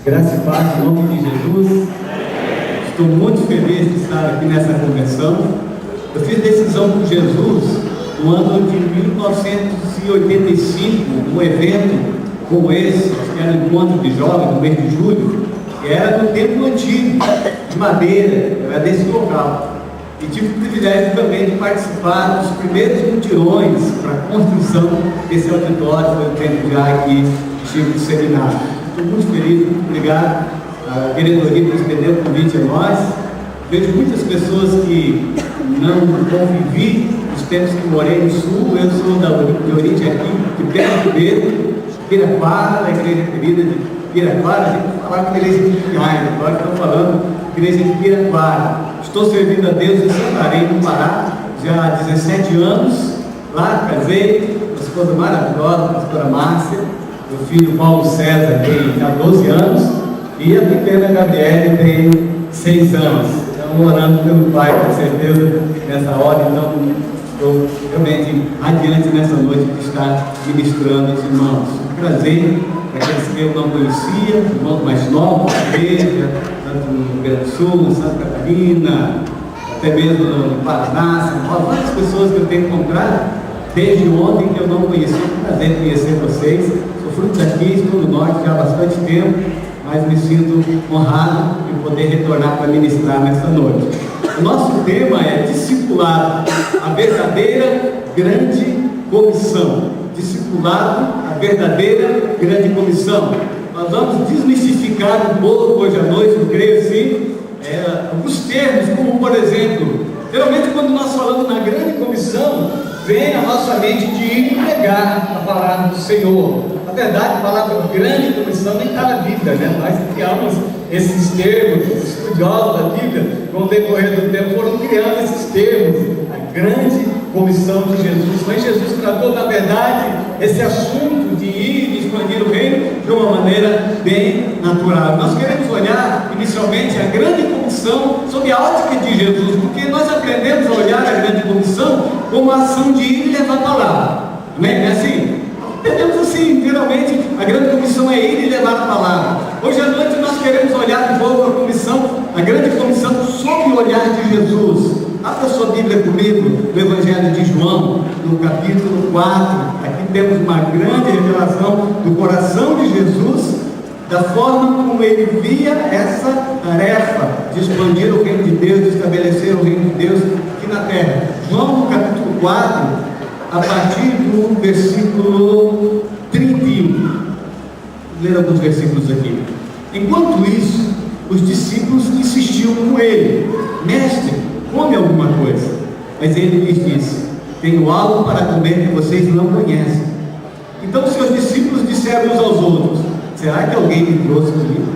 Graça e paz em nome de Jesus. Estou muito feliz de estar aqui nessa convenção. Eu fiz decisão com Jesus no ano de 1985, um evento como esse, que era um encontro de jovens no mês de julho, que era no templo antigo, de madeira, era desse local. E tive o privilégio também de participar dos primeiros mutirões para a construção desse auditório, foi o tempo já aqui tive do seminário. Estou muito feliz, muito obrigado à diretoria por estender o convite a nós. Vejo muitas pessoas que não convivi nos tempos que morei no sul. Eu sou de origem aqui, de Pedro Pedro, Piraquara, da igreja querida de Piraquara. A gente falava que igreja de Pinhais, agora estamos falando igreja de Piraquara. Estou servindo a Deus em Santarém, no Pará, já há 17 anos. Lá casei, uma esposa maravilhosa, a pastora Márcia. Meu filho Paulo César tem já 12 anos e a pequena Gabriele tem 6 anos. Estamos orando pelo pai, com certeza, nessa hora. Então, estou realmente adiante nessa noite de estar ministrando os irmãos. Um prazer para aqueles que eu não conhecia, irmãos mais novos da igreja, tanto no Rio Grande do Sul, Santa Catarina, até mesmo no Paraná, São Paulo, várias pessoas que eu tenho encontrado desde ontem que eu não conhecia. É um prazer conhecer vocês. Fruto daqui, estou no norte já há bastante tempo, mas me sinto honrado em poder retornar para ministrar nessa noite. O nosso tema é discipulado, a verdadeira grande comissão. Discipulado, a verdadeira grande comissão. Nós vamos desmistificar um pouco hoje à noite, eu creio assim, alguns termos, como por exemplo, geralmente quando nós falamos na grande comissão, vem à nossa mente de ir e pregar a palavra do Senhor. Na verdade, a palavra grande comissão nem está na Bíblia, né? Nós criamos esses termos, os estudiosos da Bíblia, com o decorrer do tempo, foram criando esses termos, a grande comissão de Jesus. Mas Jesus tratou, na verdade, esse assunto de ir e expandir o reino de uma maneira bem natural. Nós queremos olhar, inicialmente, a grande comissão sob a ótica de Jesus, porque nós aprendemos a olhar a grande comissão como a ação de ir e levar a palavra. Amém? É assim? Entendemos assim, geralmente a grande comissão é ir e levar a palavra. Hoje à noite nós queremos olhar de novo a grande comissão sob o olhar de Jesus. Abra sua Bíblia comigo no Evangelho de João, no capítulo 4. Aqui temos uma grande revelação do coração de Jesus, da forma como ele via essa tarefa de expandir o reino de Deus, de estabelecer o reino de Deus aqui na terra. João, no capítulo 4, a partir do versículo 31. Vou ler alguns versículos aqui. Enquanto isso, os discípulos insistiam com ele: Mestre, come alguma coisa. Mas ele lhes disse: Tenho algo para comer que vocês não conhecem. Então seus discípulos disseram uns aos outros: Será que alguém me trouxe comida?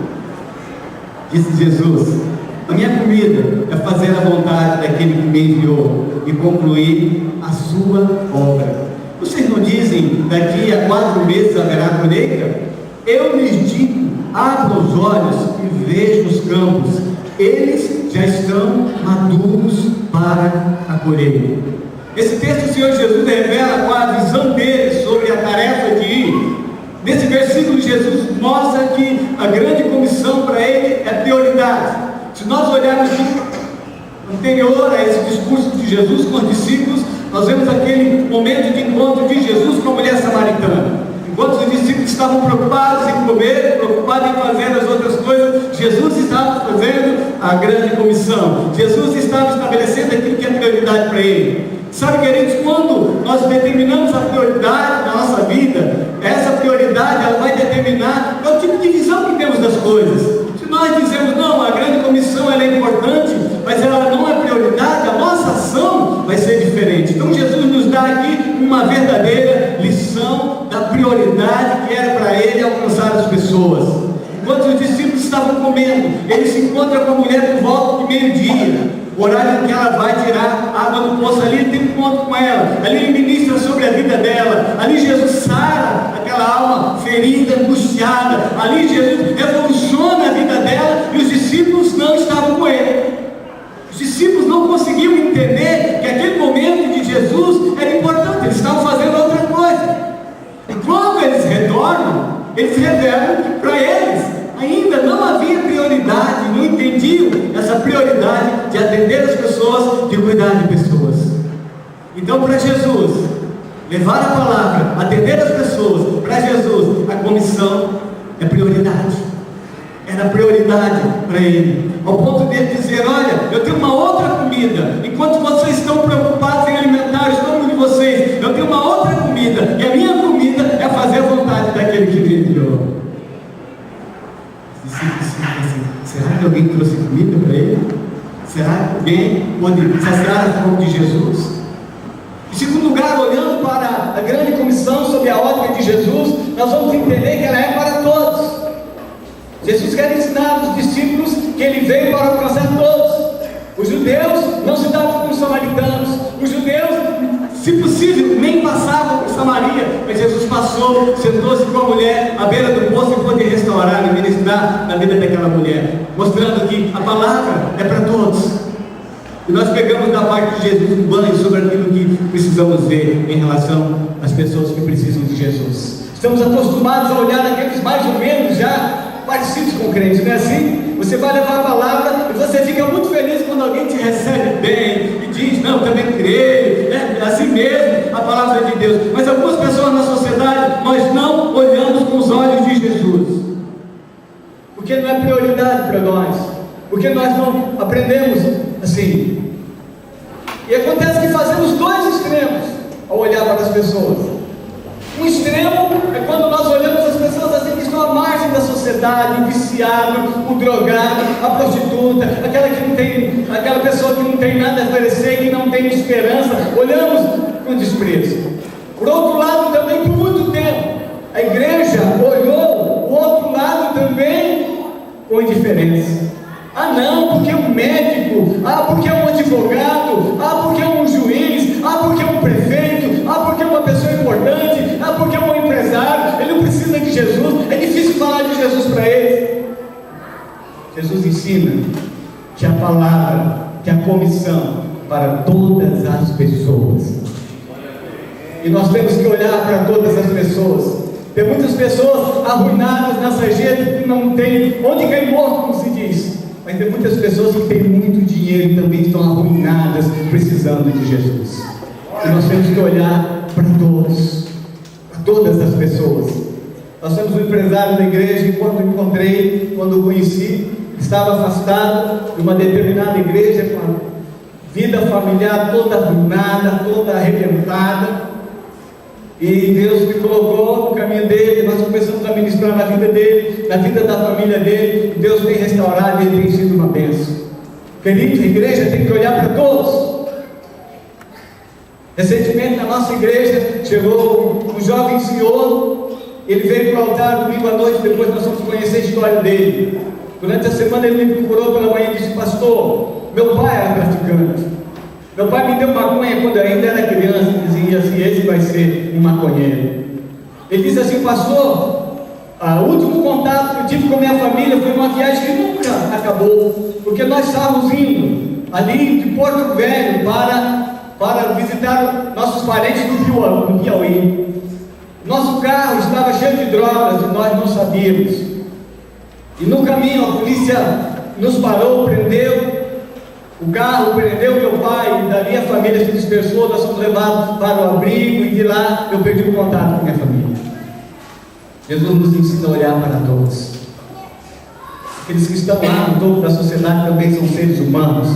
Disse Jesus: A minha comida é fazer a vontade daquele que me enviou e concluir a sua obra. Vocês não dizem, daqui a 4 meses haverá colheita? Eu lhes digo, abram os olhos e vejam os campos, eles já estão maduros para a colheita. Esse texto o Senhor Jesus revela qual a visão dele sobre a tarefa de ir. Nesse versículo Jesus mostra que a grande comissão para ele é prioridade. Se nós olharmos anterior a esse discurso de Jesus com os discípulos, nós vemos aquele momento de encontro de Jesus com a mulher samaritana. Enquanto os discípulos estavam preocupados em comer, preocupados em fazer as outras coisas, Jesus estava fazendo a grande comissão. Jesus estava estabelecendo aquilo que é prioridade para ele. Sabe, queridos, quando nós determinamos a prioridade na nossa vida, essa prioridade ela vai determinar qual tipo de visão que temos das coisas. Se nós dizemos, não, a grande comissão ela é importante, mas ela não é prioridade, a nossa ação vai ser diferente. Então Jesus nos dá aqui uma verdadeira lição da prioridade que era para ele alcançar as pessoas. Enquanto os discípulos estavam comendo, ele se encontra com a mulher por volta de meio-dia, o horário em que ela vai tirar água do poço. Ali ele tem um encontro com ela, ali ele ministra sobre a vida dela, ali Jesus sara aquela alma ferida, angustiada, ali Jesus revoluciona a vida dela, e os discípulos não estavam com ele. Os discípulos não conseguiam entender que aquele momento de Jesus era importante, eles estavam fazendo outra coisa. E quando eles retornam, eles revelam que para eles ainda dividiam essa prioridade de atender as pessoas, de cuidar de pessoas. Então, para Jesus, levar a palavra, atender as pessoas, para Jesus, a comissão é prioridade. Era prioridade para ele, ao ponto de ele dizer: olha, eu tenho uma outra comida, enquanto vocês estão preocupados em alimentar o estômago de vocês, eu tenho uma outra comida, e a minha comida é fazer a vontade daquele que me enviou. Será que alguém trouxe comida para ele? Será que alguém pode saciar a fome de Jesus? Em segundo lugar, olhando para a grande comissão sob a ótica de Jesus, nós vamos entender que ela é para todos. Jesus quer ensinar aos discípulos que ele veio para alcançar todos. Os judeus não se davam com os samaritanos, os judeus, se possível, nem passavam por Samaria, mas Jesus passou, sentou-se com a mulher à beira do poço e pôde restaurar e ministrar na vida daquela mulher, mostrando que a palavra é para todos. E nós pegamos da parte de Jesus um banho sobre aquilo que precisamos ver em relação às pessoas que precisam de Jesus. Estamos acostumados a olhar aqueles mais ou menos já parecidos com crentes, não é assim? Você vai levar a palavra e você fica muito feliz quando alguém te recebe bem e diz: não, também creio, é assim mesmo a palavra de Deus. Mas algumas pessoas na sociedade, nós não olhamos com os olhos de Jesus, porque não é prioridade para nós, porque nós não aprendemos assim. E acontece que fazemos dois extremos ao olhar para as pessoas. Um extremo é quando nós olhamos as pessoas assim que estão à margem da sociedade: o viciado, o drogado, a prostituta, aquela pessoa que não tem nada a oferecer, que não tem esperança. Olhamos com desprezo. Por outro lado, também por muito tempo, a igreja olhou o outro lado também com indiferença. Ah não, porque é um médico, porque é um advogado, porque é um juiz, porque é um prefeito, porque é uma pessoa importante, porque é um empresário, ele não precisa de Jesus, é difícil falar de Jesus para ele. Jesus ensina que a palavra, que a comissão para todas as pessoas. E nós temos que olhar para todas as pessoas. Tem muitas pessoas arruinadas nessa gente que não tem onde cair morto, como se diz. Mas tem muitas pessoas que têm muito dinheiro e também estão arruinadas, precisando de Jesus. E nós temos que olhar para todos, para todas as pessoas. Nós temos um empresário da igreja, e quando o conheci, estava afastado de uma determinada igreja, com a vida familiar toda arruinada, toda arrebentada. E Deus me colocou no caminho dele, nós começamos a ministrar na vida dele, na vida da família dele. Deus tem restaurado e ele tem sido uma bênção. Queridos, a igreja tem que olhar para todos. Recentemente na nossa igreja chegou um jovem senhor, ele veio para o altar domingo à noite, depois nós vamos conhecer a história dele. Durante a semana ele me procurou pela manhã e disse: pastor, meu pai era praticante. Meu pai me deu maconha quando eu ainda era criança, e dizia assim: esse vai ser um maconheiro. Ele disse assim: pastor, o último contato que eu tive com a minha família foi uma viagem que nunca acabou, porque nós estávamos indo ali de Porto Velho para visitar nossos parentes no Piauí. Nosso carro estava cheio de drogas e nós não sabíamos. E no caminho a polícia nos parou, prendeu o carro, prendeu meu pai, e dali a família se dispersou. Nós fomos levados para o abrigo e de lá eu perdi o contato com minha família. Jesus nos ensina a olhar para todos. Aqueles que estão lá no topo da sociedade também são seres humanos.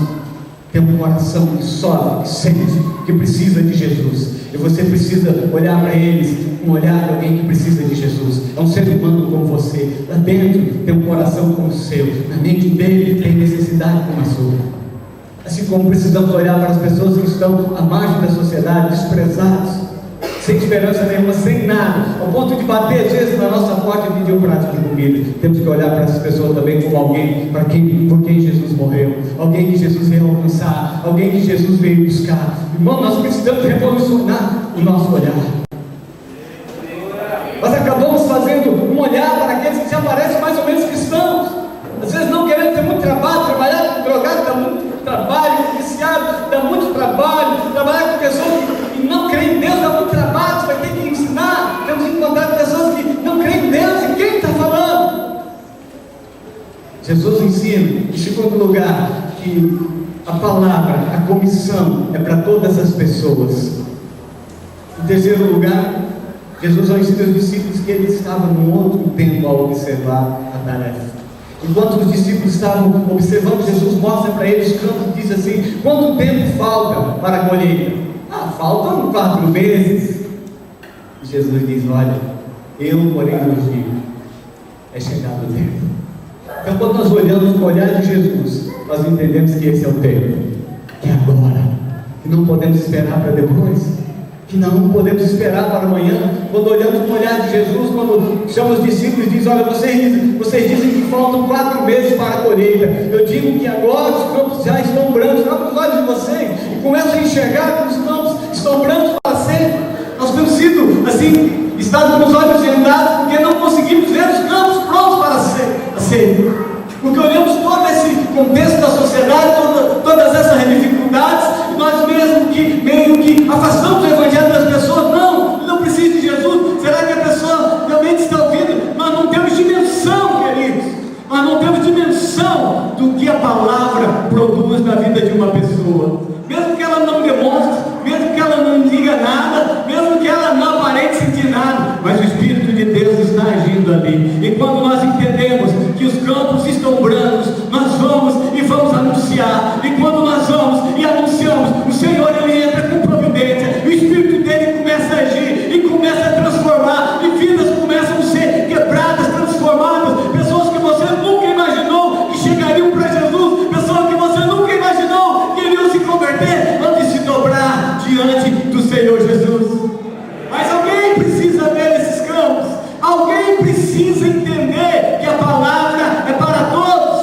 Tem um coração que sofre, que sente, que precisa de Jesus. E você precisa olhar para eles, um olhar de alguém que precisa de Jesus. É um ser humano como você. Lá dentro tem um coração como o seu. Na mente dele tem necessidade como a sua. Assim como precisamos olhar para as pessoas que estão à margem da sociedade, desprezados, sem esperança nenhuma, sem nada, ao ponto de bater às vezes na nossa porta e pedir um prato de comida. Temos que olhar para essas pessoas também como alguém por quem Jesus morreu, alguém que Jesus veio alcançar, alguém que Jesus veio buscar. Irmão, nós precisamos revolucionar o nosso olhar. Nós acabamos fazendo um olhar para aqueles que já parecem mais ou menos cristãos, às vezes não querendo ter muito trabalho, trabalhar com drogado dá muito trabalho, com viciado dá muito trabalho, trabalhar com pessoas que não creem em Deus dá muito trabalho. Você vai ter que ensinar. Temos encontrado pessoas que não creem em Deus. E quem está falando? Jesus ensina, em segundo lugar, que a palavra, a comissão é para todas as pessoas. Em terceiro lugar, Jesus ensina os discípulos que ele estava num outro tempo a observar a tarefa. Enquanto os discípulos estavam observando, Jesus mostra para eles os campos e diz assim: quanto tempo falta para a colheita? Faltam 4 meses. E Jesus diz: olha, eu porém vos digo, é chegado o tempo. Então, quando nós olhamos com o olhar de Jesus, nós entendemos que esse é o tempo, que é agora, que não podemos esperar para depois, que não podemos esperar para amanhã. Quando olhamos com o olhar de Jesus, quando chama os discípulos e diz: olha, vocês dizem que faltam 4 meses para a colheita, eu digo que agora os campos já estão brancos. Abra os olhos de vocês e começam a enxergar que os campos estão brancos para sempre. Nós temos sido assim, estado com os olhos vendados, porque não conseguimos ver os campos prontos para ser. Porque olhamos todo esse contexto da sociedade, todas essas dificuldades, e nós mesmo que meio que afastamos o evangelho das pessoas. Não precisa de Jesus. Será que a pessoa realmente está ouvindo? Nós não temos dimensão, queridos. Nós não temos dimensão do que a palavra produz na vida de uma pessoa. Mesmo que ela não demonstre, mesmo que ela não diga nada, mesmo que ela não aparente sentir nada, mas o Espírito de Deus está agindo ali. E quando nós entendemos que os campos estão brancos, nós vamos e vamos anunciar. E quando nós vamos e anunciamos, o Senhor ele entra com providência, e o Espírito dele começa a agir e começa a transformar, e vidas começam a ser quebradas, transformadas. Pessoas que você nunca imaginou que chegariam para Jesus, pessoas que você nunca imaginou que iriam se converter, vão se dobrar diante do Senhor Jesus. Mas alguém precisa ver esses campos, alguém precisa entender que a palavra é para todos,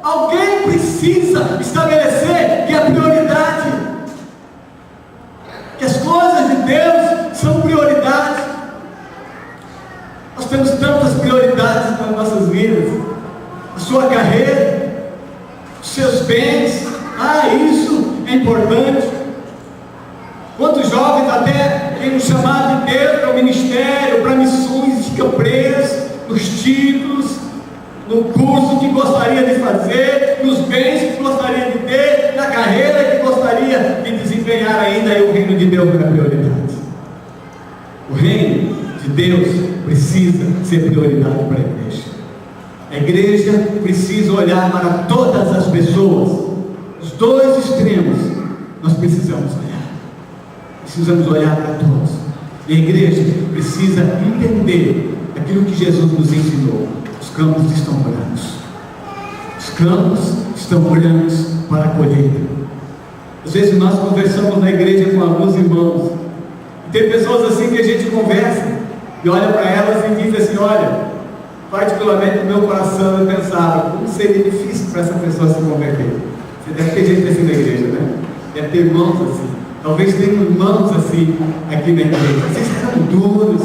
alguém precisa estabelecer que é prioridade, que as coisas de Deus são prioridade. Nós temos tantas prioridades nas nossas vidas, a sua carreira, os seus bens, isso é importante. Quantos jovens até têm um chamado de Deus para o ministério, para missões, ficam presos nos títulos, no curso que gostaria de fazer, nos bens que gostaria de ter, na carreira que gostaria de desempenhar ainda, e o reino de Deus não é prioridade. O reino de Deus precisa ser prioridade para a igreja. A igreja precisa olhar para todas as pessoas, os dois extremos. Nós precisamos olhar para todos. E a igreja precisa entender aquilo que Jesus nos ensinou: os campos estão brancos, os campos estão brancos para a colheita. Às vezes nós conversamos na igreja com alguns irmãos, e tem pessoas assim que a gente conversa e olha para elas e diz assim: olha, particularmente no meu coração eu pensava, como seria difícil para essa pessoa se converter. Você deve ter gente assim na igreja, né? Deve ter irmãos assim. Talvez tenham irmãos assim aqui na igreja. Vocês eram duros,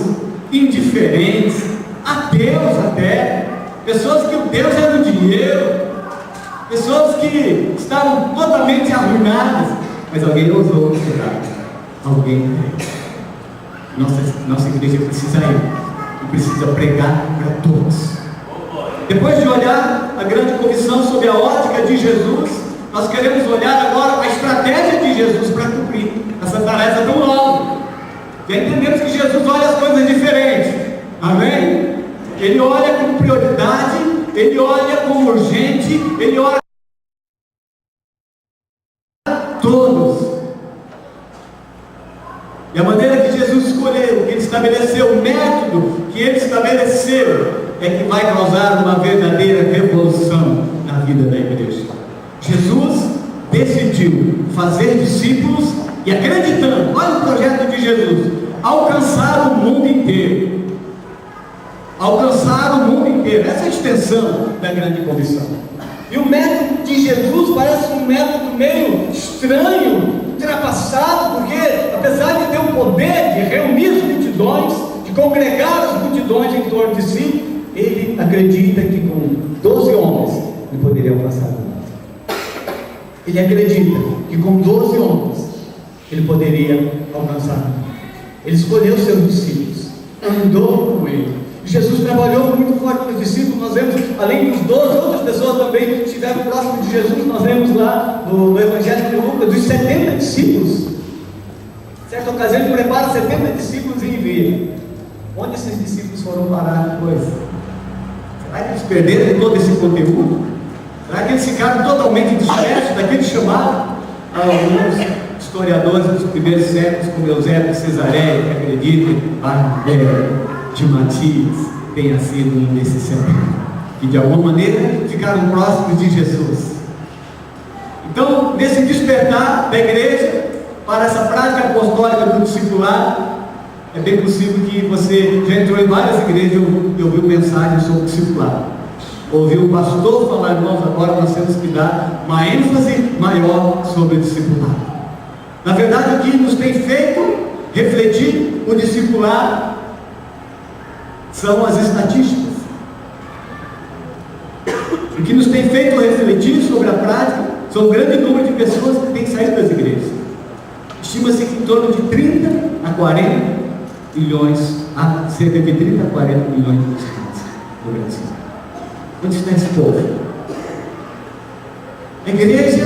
indiferentes, ateus até, pessoas que o Deus era o dinheiro, pessoas que estavam totalmente arruinadas, mas alguém ousou curar. Alguém. Nossa igreja precisa ir e precisa pregar para todos. Depois de olhar a grande comissão sob a ótica de Jesus, nós queremos olhar agora a estratégia de Jesus para cumprir essa tarefa tão longa. Já entendemos que Jesus olha as coisas diferentes. Amém? Ele olha como prioridade, ele olha como urgente, ele olha todos. E a maneira que Jesus escolheu, que ele estabeleceu, o método que ele estabeleceu, é que vai causar uma verdadeira revolução na vida da igreja. Jesus decidiu fazer discípulos e, acreditando, olha o projeto de Jesus, alcançar o mundo inteiro. Alcançar o mundo inteiro. Essa é a extensão da grande comissão. E o método de Jesus parece um método meio estranho, ultrapassado, porque apesar de ter o poder de reunir as multidões, de congregar as multidões em torno de si, ele acredita que com 12 homens ele poderia alcançar o mundo. Ele acredita que com 12 homens ele poderia alcançar. Ele escolheu seus discípulos, andou com ele, Jesus trabalhou muito forte com os discípulos. Nós vemos, além dos 12, outras pessoas também estiveram próximo de Jesus. Nós vemos lá no Evangelho de Lucas, dos 70 discípulos. Certa ocasião ele prepara 70 discípulos e envia. Onde esses discípulos foram parar depois? Será que eles perderam todo esse conteúdo? Será que eles ficaram totalmente dispersos daquele chamado? Alguns historiadores dos primeiros séculos, como Eusébio de Cesareia, que acreditam de Matias tenha sido um desses 70, que de alguma maneira ficaram próximos de Jesus. Então, nesse despertar da igreja para essa prática apostólica do discipulado, é bem possível que você já entrou em várias igrejas e ouviu mensagens sobre discipulado, ouviu o pastor falar: irmãos, agora nós temos que dar uma ênfase maior sobre o discipulado. Na verdade, o que nos tem feito refletir o discipulado são as estatísticas. O que nos tem feito refletir sobre a prática são um grande número de pessoas que têm saído das igrejas. Estima-se que em torno de 30 a 40 milhões, cerca de 30 a 40 milhões de cristãos no Brasil. Onde está esse povo? A igreja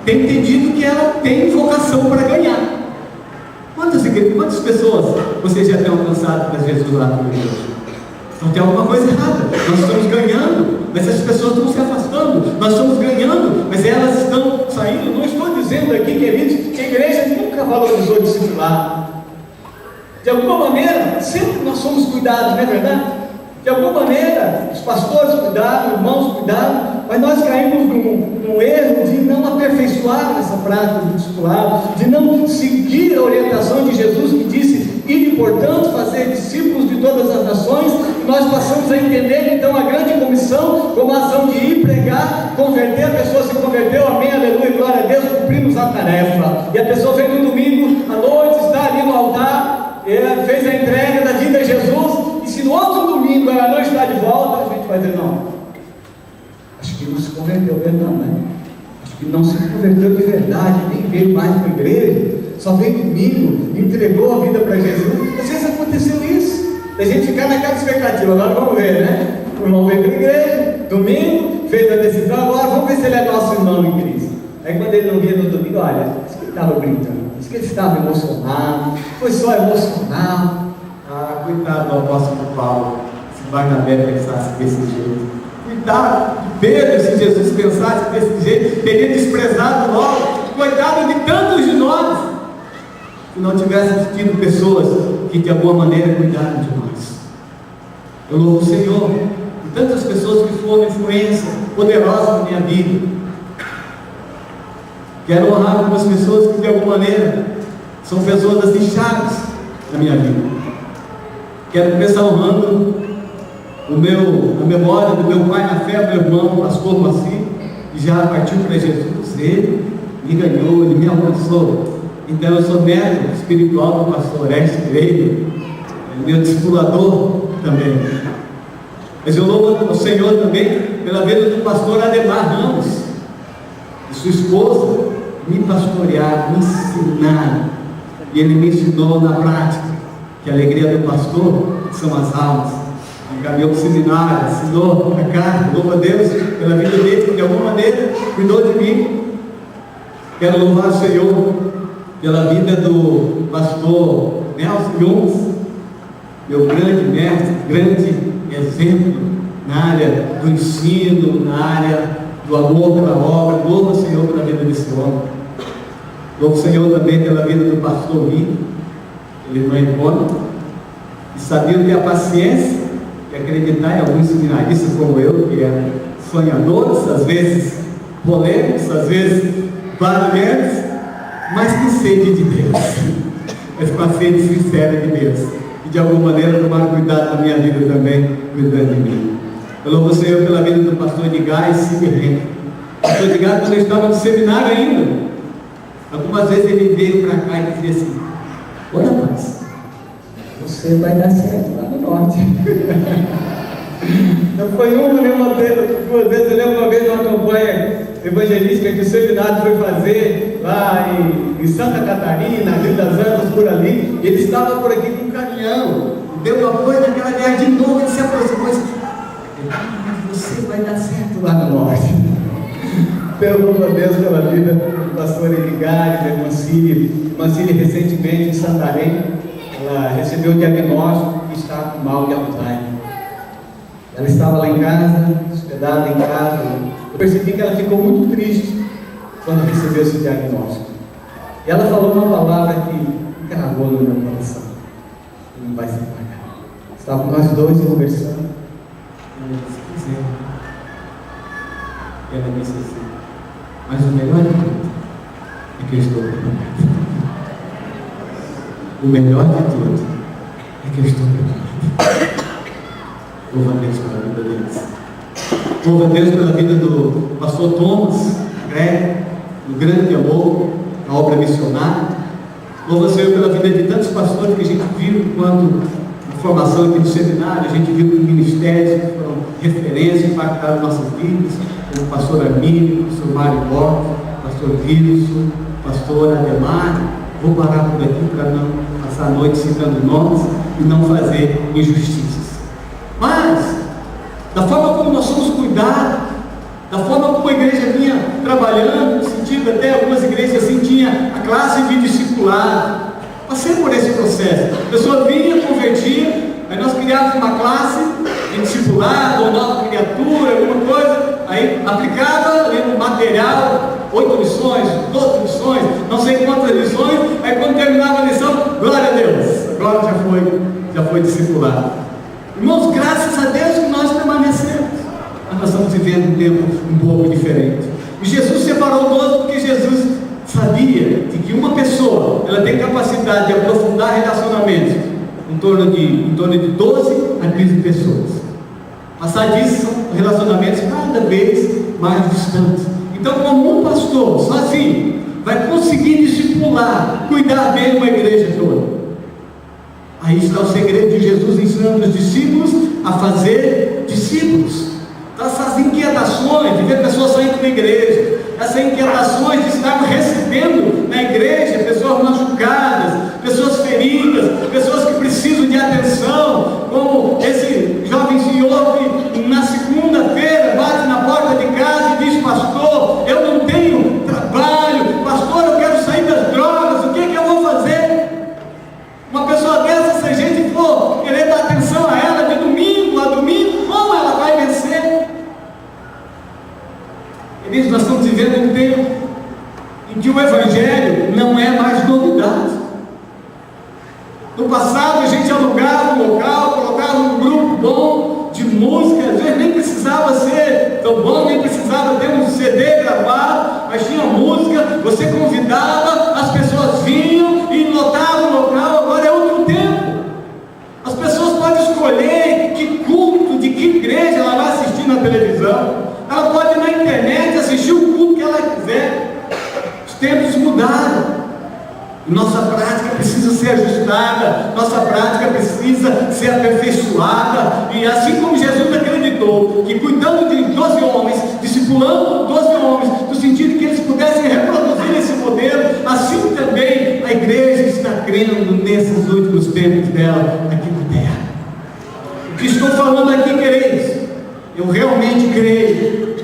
tem entendido que ela tem vocação para ganhar. Quantas pessoas vocês já têm alcançado para Jesus lá no igreja? Então tem alguma coisa errada. Nós estamos ganhando, mas as pessoas estão se afastando. Nós estamos ganhando, mas elas estão saindo. Não estou dizendo aqui, queridos, que a igreja nunca valorizou o discipulado. De alguma maneira, sempre nós somos cuidados, não é verdade? De alguma maneira, os pastores cuidaram, os irmãos cuidaram, mas nós caímos num erro de não aperfeiçoar essa prática do discipulado, de não seguir a orientação de Jesus, que disse: ide, portanto, fazer discípulos de todas as nações. E nós passamos a entender então a grande comissão como a ação de ir pregar, converter. A pessoa se converteu, amém, aleluia, glória a Deus, cumprimos a tarefa. E a pessoa vem no domingo à noite, está ali no altar, fez a entrega da vida a Jesus. E se no outro domingo ela não está de volta, a gente vai dizer: não, acho que não se converteu mesmo, não, né? Acho que não se converteu de verdade, nem veio mais para a igreja, só veio domingo, entregou a vida para Jesus. Às vezes aconteceu isso, a gente ficar naquela expectativa. Agora vamos ver, né? O irmão veio para a igreja, domingo, fez a decisão, agora vamos ver se ele é nosso irmão em Cristo. Aí quando ele não via no domingo, olha, isso que ele estava brincando, isso que ele estava emocionado, foi só emocional. Coitado do apóstolo Paulo, se Barnabé pensasse desse jeito. Coitado de Pedro, se Jesus pensasse desse jeito, teria desprezado logo. Coitado de tantos de nós, se não tivéssemos tido pessoas que de alguma maneira cuidaram de nós. Eu louvo o Senhor e tantas pessoas que foram influência poderosa na minha vida. Quero honrar algumas pessoas que de alguma maneira são pessoas assim chaves na minha vida. Quero começar honrando a memória do meu pai na fé, meu irmão, o pastor Moacir, que já partiu para Jesus. Ele me ganhou, ele me alcançou. Então eu sou neto espiritual do pastor Orestes Pereira, meu discipulador também. Mas eu louvo ao Senhor também pela vida do pastor Ademar Ramos e sua esposa, me pastorearam, me ensinaram, e ele me ensinou na prática que a alegria do pastor são as almas. Encaminhou para o seminário, ensinou a carta. Louvo a Deus pela vida dele, que de alguma maneira cuidou de mim. Quero louvar o Senhor pela vida do pastor Nelson Jungs, meu grande mestre, grande exemplo na área do ensino, na área do amor pela obra. Louvo o Senhor pela vida desse homem. Louvo o Senhor também pela vida do pastor Lino. Ele não encontra, e sabiam ter a paciência de acreditar em alguns seminaristas como eu, que eram sonhadores, às vezes polêmicos, às vezes barulhentos, mas que sede de Deus, mas com a sede sincera de Deus, e de alguma maneira tomaram cuidado da minha vida também, cuidando de mim. Eu louvo o Senhor pela vida do pastor Edgar e Silvia. O pastor Edgar, quando eu estava no seminário ainda, algumas vezes ele veio para cá e dizia assim: ô rapaz, você vai dar certo lá no norte. Não foi uma nem uma vez, duas vezes. Eu lembro uma vez numa campanha evangelística que o seminário foi fazer lá em Santa Catarina, Rio das Antas, por ali. Ele estava por aqui com um caminhão. deu apoio naquela viagem de novo, ele se aproximou e disse: você vai dar certo lá no norte. Pergunto a Deus pela vida do pastor Edgar e da irmã Cília, recentemente em Santarém, ela recebeu o diagnóstico e está com mal de Alzheimer. Ela estava lá em casa, hospedada em casa. Eu percebi que ela ficou muito triste quando recebeu esse diagnóstico. E ela falou uma palavra que gravou no meu coração: não vai se apagar. Estavam nós dois conversando. Ela disse: quiser. E ela disse assim: mas o melhor de tudo é que eu estou preparado. O melhor de tudo é que eu estou preparado. Louva a Deus pela vida deles. Louva a Deus pela vida do pastor Thomas Greg, do grande amor, a obra missionária. Louva o Senhor pela vida de tantos pastores que a gente viu enquanto formação aqui no seminário, a gente viu em ministérios que foram referência, impactaram nossas vidas, como o pastor Armínio, o pastor Mário Borges, o pastor Wilson, o pastor Ademar. Vou parar por aqui para não passar a noite citando nomes e não fazer injustiças. Mas, da forma como nós somos cuidados, da forma como a igreja vinha trabalhando, no sentido até algumas igrejas assim, tinha a classe de discipulado. Passei por esse processo. A pessoa vinha, convertia, aí nós criávamos uma classe de discipulado, ou nova criatura, alguma coisa, aí aplicava ali no material, 8 lições, 12 lições, não sei quantas lições, aí quando terminava a lição, glória a Deus, agora já foi discipulado. Irmãos, graças a Deus que nós permanecemos. Mas nós estamos vivendo um tempo um pouco diferente. E Jesus separou 12 porque Jesus sabia de que uma pessoa, ela tem capacidade de aprofundar relacionamentos em torno de 12 a 15 pessoas. Passar disso, são relacionamentos cada vez mais distantes. Então, como um pastor sozinho vai conseguir discipular, cuidar bem de uma igreja toda, aí está o segredo de Jesus ensinando os discípulos a fazer discípulos. Então, essas inquietações de ver pessoas saindo da igreja, essas inquietações de estarmos recebendo na igreja pessoas machucadas, pessoas feridas, pessoas que precisam de atenção, como esse jovem senhor que na segunda-feira bate na porta de casa e diz: pastor, eu não tenho trabalho, pastor, eu quero sair das drogas, o que é que eu vou fazer? Uma pessoa dessa, se a gente for querer dar atenção a ela de domingo a domingo, como ela vai vencer? Queridos, nós estamos vivendo um tempo em que o Evangelho não é mais novidade. No passado a gente alugava um local, colocava um grupo bom de música, às vezes nem precisava ser tão bom, nem precisava ter um CD gravado, mas tinha música, você convidava, as pessoas vinham e lotavam o local. Agora é outro tempo. As pessoas podem escolher que culto, de que igreja ela vai assistir na televisão. Ela pode ir na internet assistir o culto que ela quiser. Os tempos mudaram. Nossa prática precisa ser ajustada, nossa prática precisa ser aperfeiçoada. E assim como Jesus acreditou que cuidando de 12 homens, discipulando 12 homens, no sentido que eles pudessem reproduzir esse modelo, assim também a igreja está crendo nesses últimos tempos dela aqui na terra. O que estou falando aqui, queridos, eu realmente creio.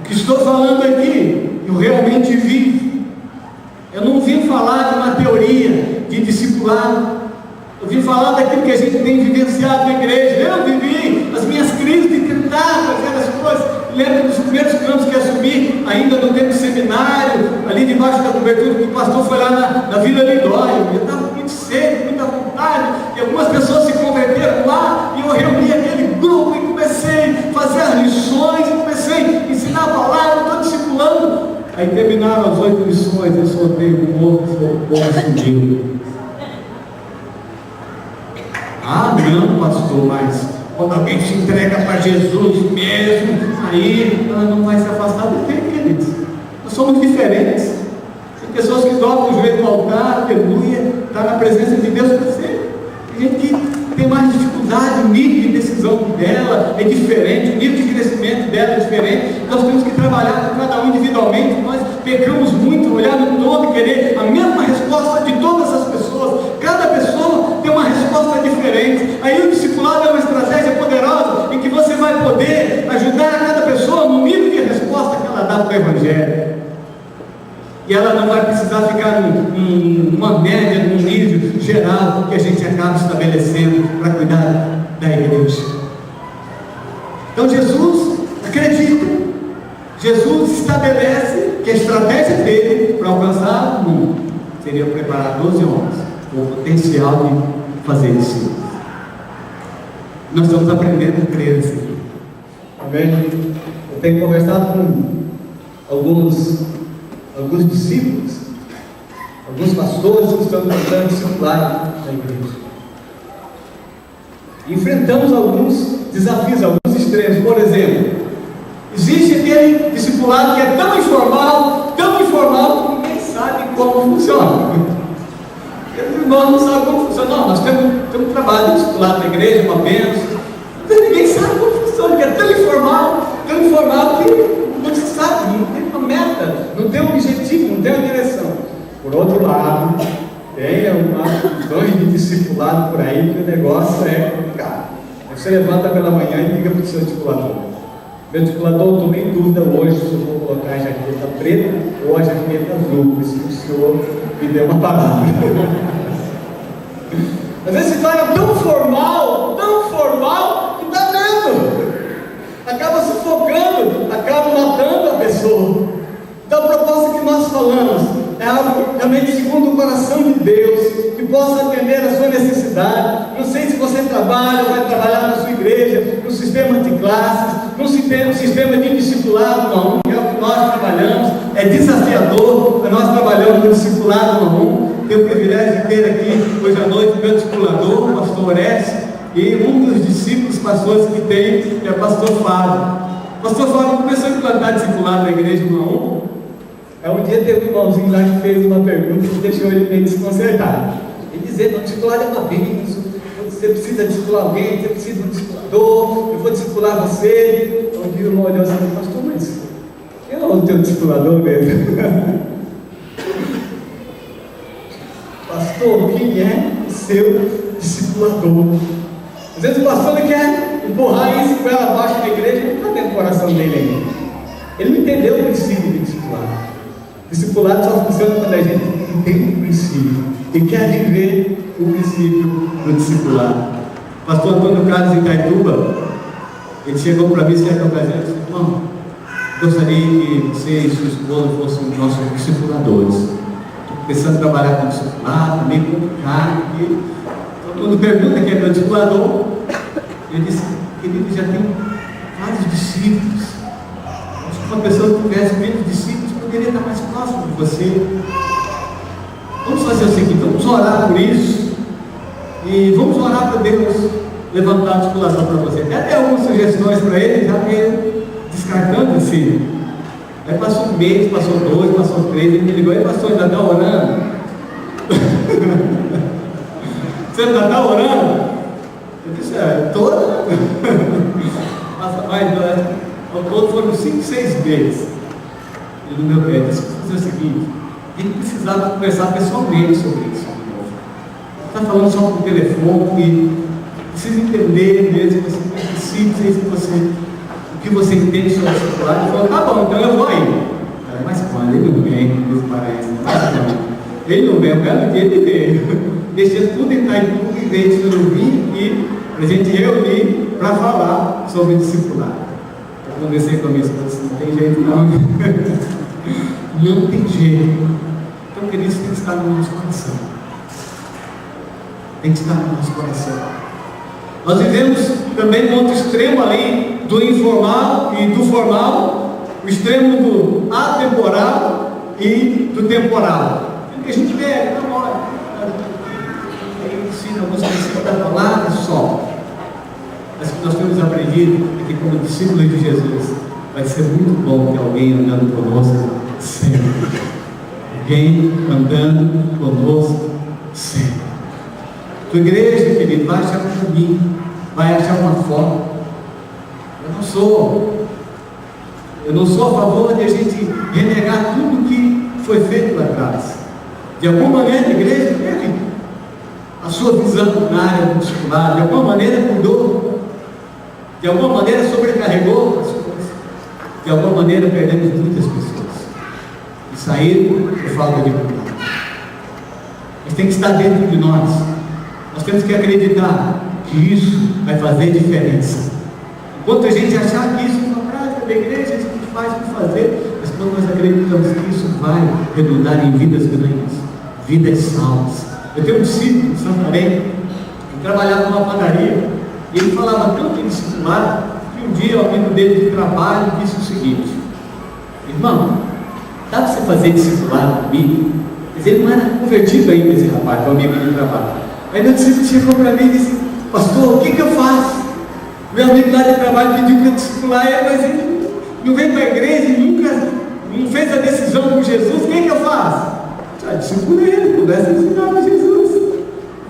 O que estou falando aqui, eu realmente vivo. Eu não vim falar de uma teoria de discipulado. Eu vim falar daquilo que a gente tem vivenciado na igreja. Eu vivi as minhas crises de tentar fazer as coisas. Lembro dos primeiros campos que assumi, ainda no tempo do seminário, ali debaixo da cobertura, que o pastor foi lá na Vila Lindóia. Eu estava muito cedo, muita vontade, e algumas pessoas se converteram lá, e eu reuni aquele grupo e comecei a fazer as lições, e comecei a ensinar a palavra, estou discipulando. Aí terminaram as 8 lições, eu soltei o morro, o povo subiu. Ah, não, pastor, mas quando alguém se entrega para Jesus mesmo, aí ela não vai se afastar do tempo, queridos. Nós somos diferentes. Tem pessoas que dobram o joelho no altar, aleluia, está na presença de Deus para sempre. Tem gente que tem mais dificuldade, o nível de decisão dela é diferente, o nível de crescimento dela é diferente. Nós temos que trabalhar com cada um individualmente. Nós pecamos muito, olhar no todo e querer a mesma resposta de todas as pessoas. Cada pessoa tem uma resposta diferente. diferentes. Aí o discipulado é uma estratégia poderosa em que você vai poder ajudar a cada pessoa no nível de resposta que ela dá para o Evangelho. E ela não vai precisar ficar numa média, num nível geral que a gente acaba estabelecendo para cuidar da igreja. Então Jesus acredita, Jesus estabelece que a estratégia dele para alcançar o mundo seria preparar 12 homens com o potencial de fazer isso. Nós estamos aprendendo a crer assim. Amém? Eu tenho conversado com alguns discípulos, alguns pastores que estão tentando discipular na igreja. Enfrentamos alguns desafios, alguns extremos. Por exemplo, existe aquele discipulado que é tão informal que ninguém sabe como funciona. Os irmãos não sabem como funciona. Não, nós temos um trabalho de discipulado na igreja, uma bênção, mas ninguém sabe como funciona, que é tão informal que não se sabe, não tem uma meta, não tem um objetivo, não tem uma direção. Por outro lado, tem uma dois de discipulado por aí que o negócio é complicado. Você levanta pela manhã e liga para o seu discipulador. Meu discipulador, estou em dúvida hoje se eu vou colocar a jaqueta preta ou a jaqueta azul, por isso que o senhor me deu uma palavra. Às vezes se torna tão formal que dá medo. Acaba sufocando, acaba matando a pessoa. Então a proposta que nós falamos é algo realmente segundo o coração de Deus, que possa atender a sua necessidade. Não sei se você trabalha ou vai trabalhar na sua igreja, no sistema de classes, no sistema de discipulado, não, que é o que nós trabalhamos, é desafiador, mas nós trabalhamos no discipulado não. Tenho o privilégio de ter aqui hoje à noite o meu discipulador, o pastor Orestes, e um dos discípulos pastores que tem é o pastor Fábio. O pastor Fábio começou a implantar discipulado na igreja 1 a 1. Um dia teve um irmãozinho lá que fez uma pergunta que deixou ele meio desconcertado. Ele dizendo: o discipulado é uma bênção, você precisa discipular alguém, você precisa de um discipulador, eu vou discipular você. Um dia o irmão olhou assim: pastor, mas eu não tenho discipulador mesmo. Pastor, quem é o seu discipulador? Às vezes o pastor quer empurrar isso com ela abaixo da igreja, não está dentro do coração dele ainda. Ele não entendeu o princípio de discipulado. Discipulado só funciona quando a gente entende o princípio e quer viver o princípio do discipulado. Pastor Antônio Carlos em Itaituba, ele chegou para mim certa ocasião e disse: irmão, gostaria que você e sua esposa fossem nossos discipuladores. Estou começando a trabalhar com discipulado, meio complicado, porque todo mundo pergunta quem é meu discipulador. Ele disse: querido, já tem vários discípulos. Acho que uma pessoa que tivesse menos discípulos poderia estar mais próximo de você. Vamos fazer o seguinte: vamos orar por isso e vamos orar para Deus levantar a discipulação para você. Até dei algumas sugestões para ele, já veio descartando assim. Aí passou 1 mês, passou 2, passou 3, ele me ligou: e pastor, ainda está orando? Você ainda está orando? Eu disse: estou orando. Mas ao todo foram 5, 6 meses. Ele no meu pé disse: vamos fazer o seguinte, a gente precisava conversar pessoalmente sobre isso. Está falando só por telefone, precisa entender mesmo, você precisa, o que você entende sobre o discipulado. Ele falou: tá bom, então eu vou aí. Mas quando ele não vem, Deus parece, ele não vem, o belo dia ele veio. Deixa tudo em Itaituba e veio de vir aqui para a gente reunir para falar sobre discipulado. Eu conversei com a minha esposa: não tem jeito não. Não tem jeito. Então, queridos, tem que estar no nosso coração. Tem que estar no nosso coração. Nós vivemos também no outro extremo ali, do informal e do formal, o extremo do atemporal e do temporal. O que a gente pega, não, olha, aí ensina alguns princípios da palavra só. Mas que nós temos aprendido é que, como discípulos de Jesus, vai ser muito bom ter alguém andando conosco sempre. Alguém andando conosco sempre. Tua igreja, querido, vai achar um caminho, vai achar uma forma. Eu não sou a favor de a gente renegar tudo que foi feito lá atrás. De alguma maneira a igreja deve a sua visão na área do discipulado? De alguma maneira mudou? De alguma maneira sobrecarregou as coisas? De alguma maneira perdemos muitas pessoas e saíram por falta de vontade. Mas tem que estar dentro de nós. Nós temos que acreditar que isso vai fazer diferença. Enquanto a gente achar que isso é uma prática da igreja, isso a gente faz por fazer, mas quando nós acreditamos que isso vai redundar em vidas grandes, vidas salvas. Eu tenho um discípulo de Santarém, que trabalhava numa padaria, e ele falava tanto em discipulado, que um dia o amigo dele de trabalho disse o seguinte: irmão, dá para você fazer discipulado comigo? Mas ele não era convertido ainda, esse rapaz, o amigo de trabalho. Aí meu discípulo chegou para mim e disse: pastor, o que eu faço? Meu amigo lá de trabalho pediu para eu discipular ele, mas ele não veio para a igreja e nunca não fez a decisão com Jesus. O que eu faço? Já discipula ele, começa a ensinar de Jesus,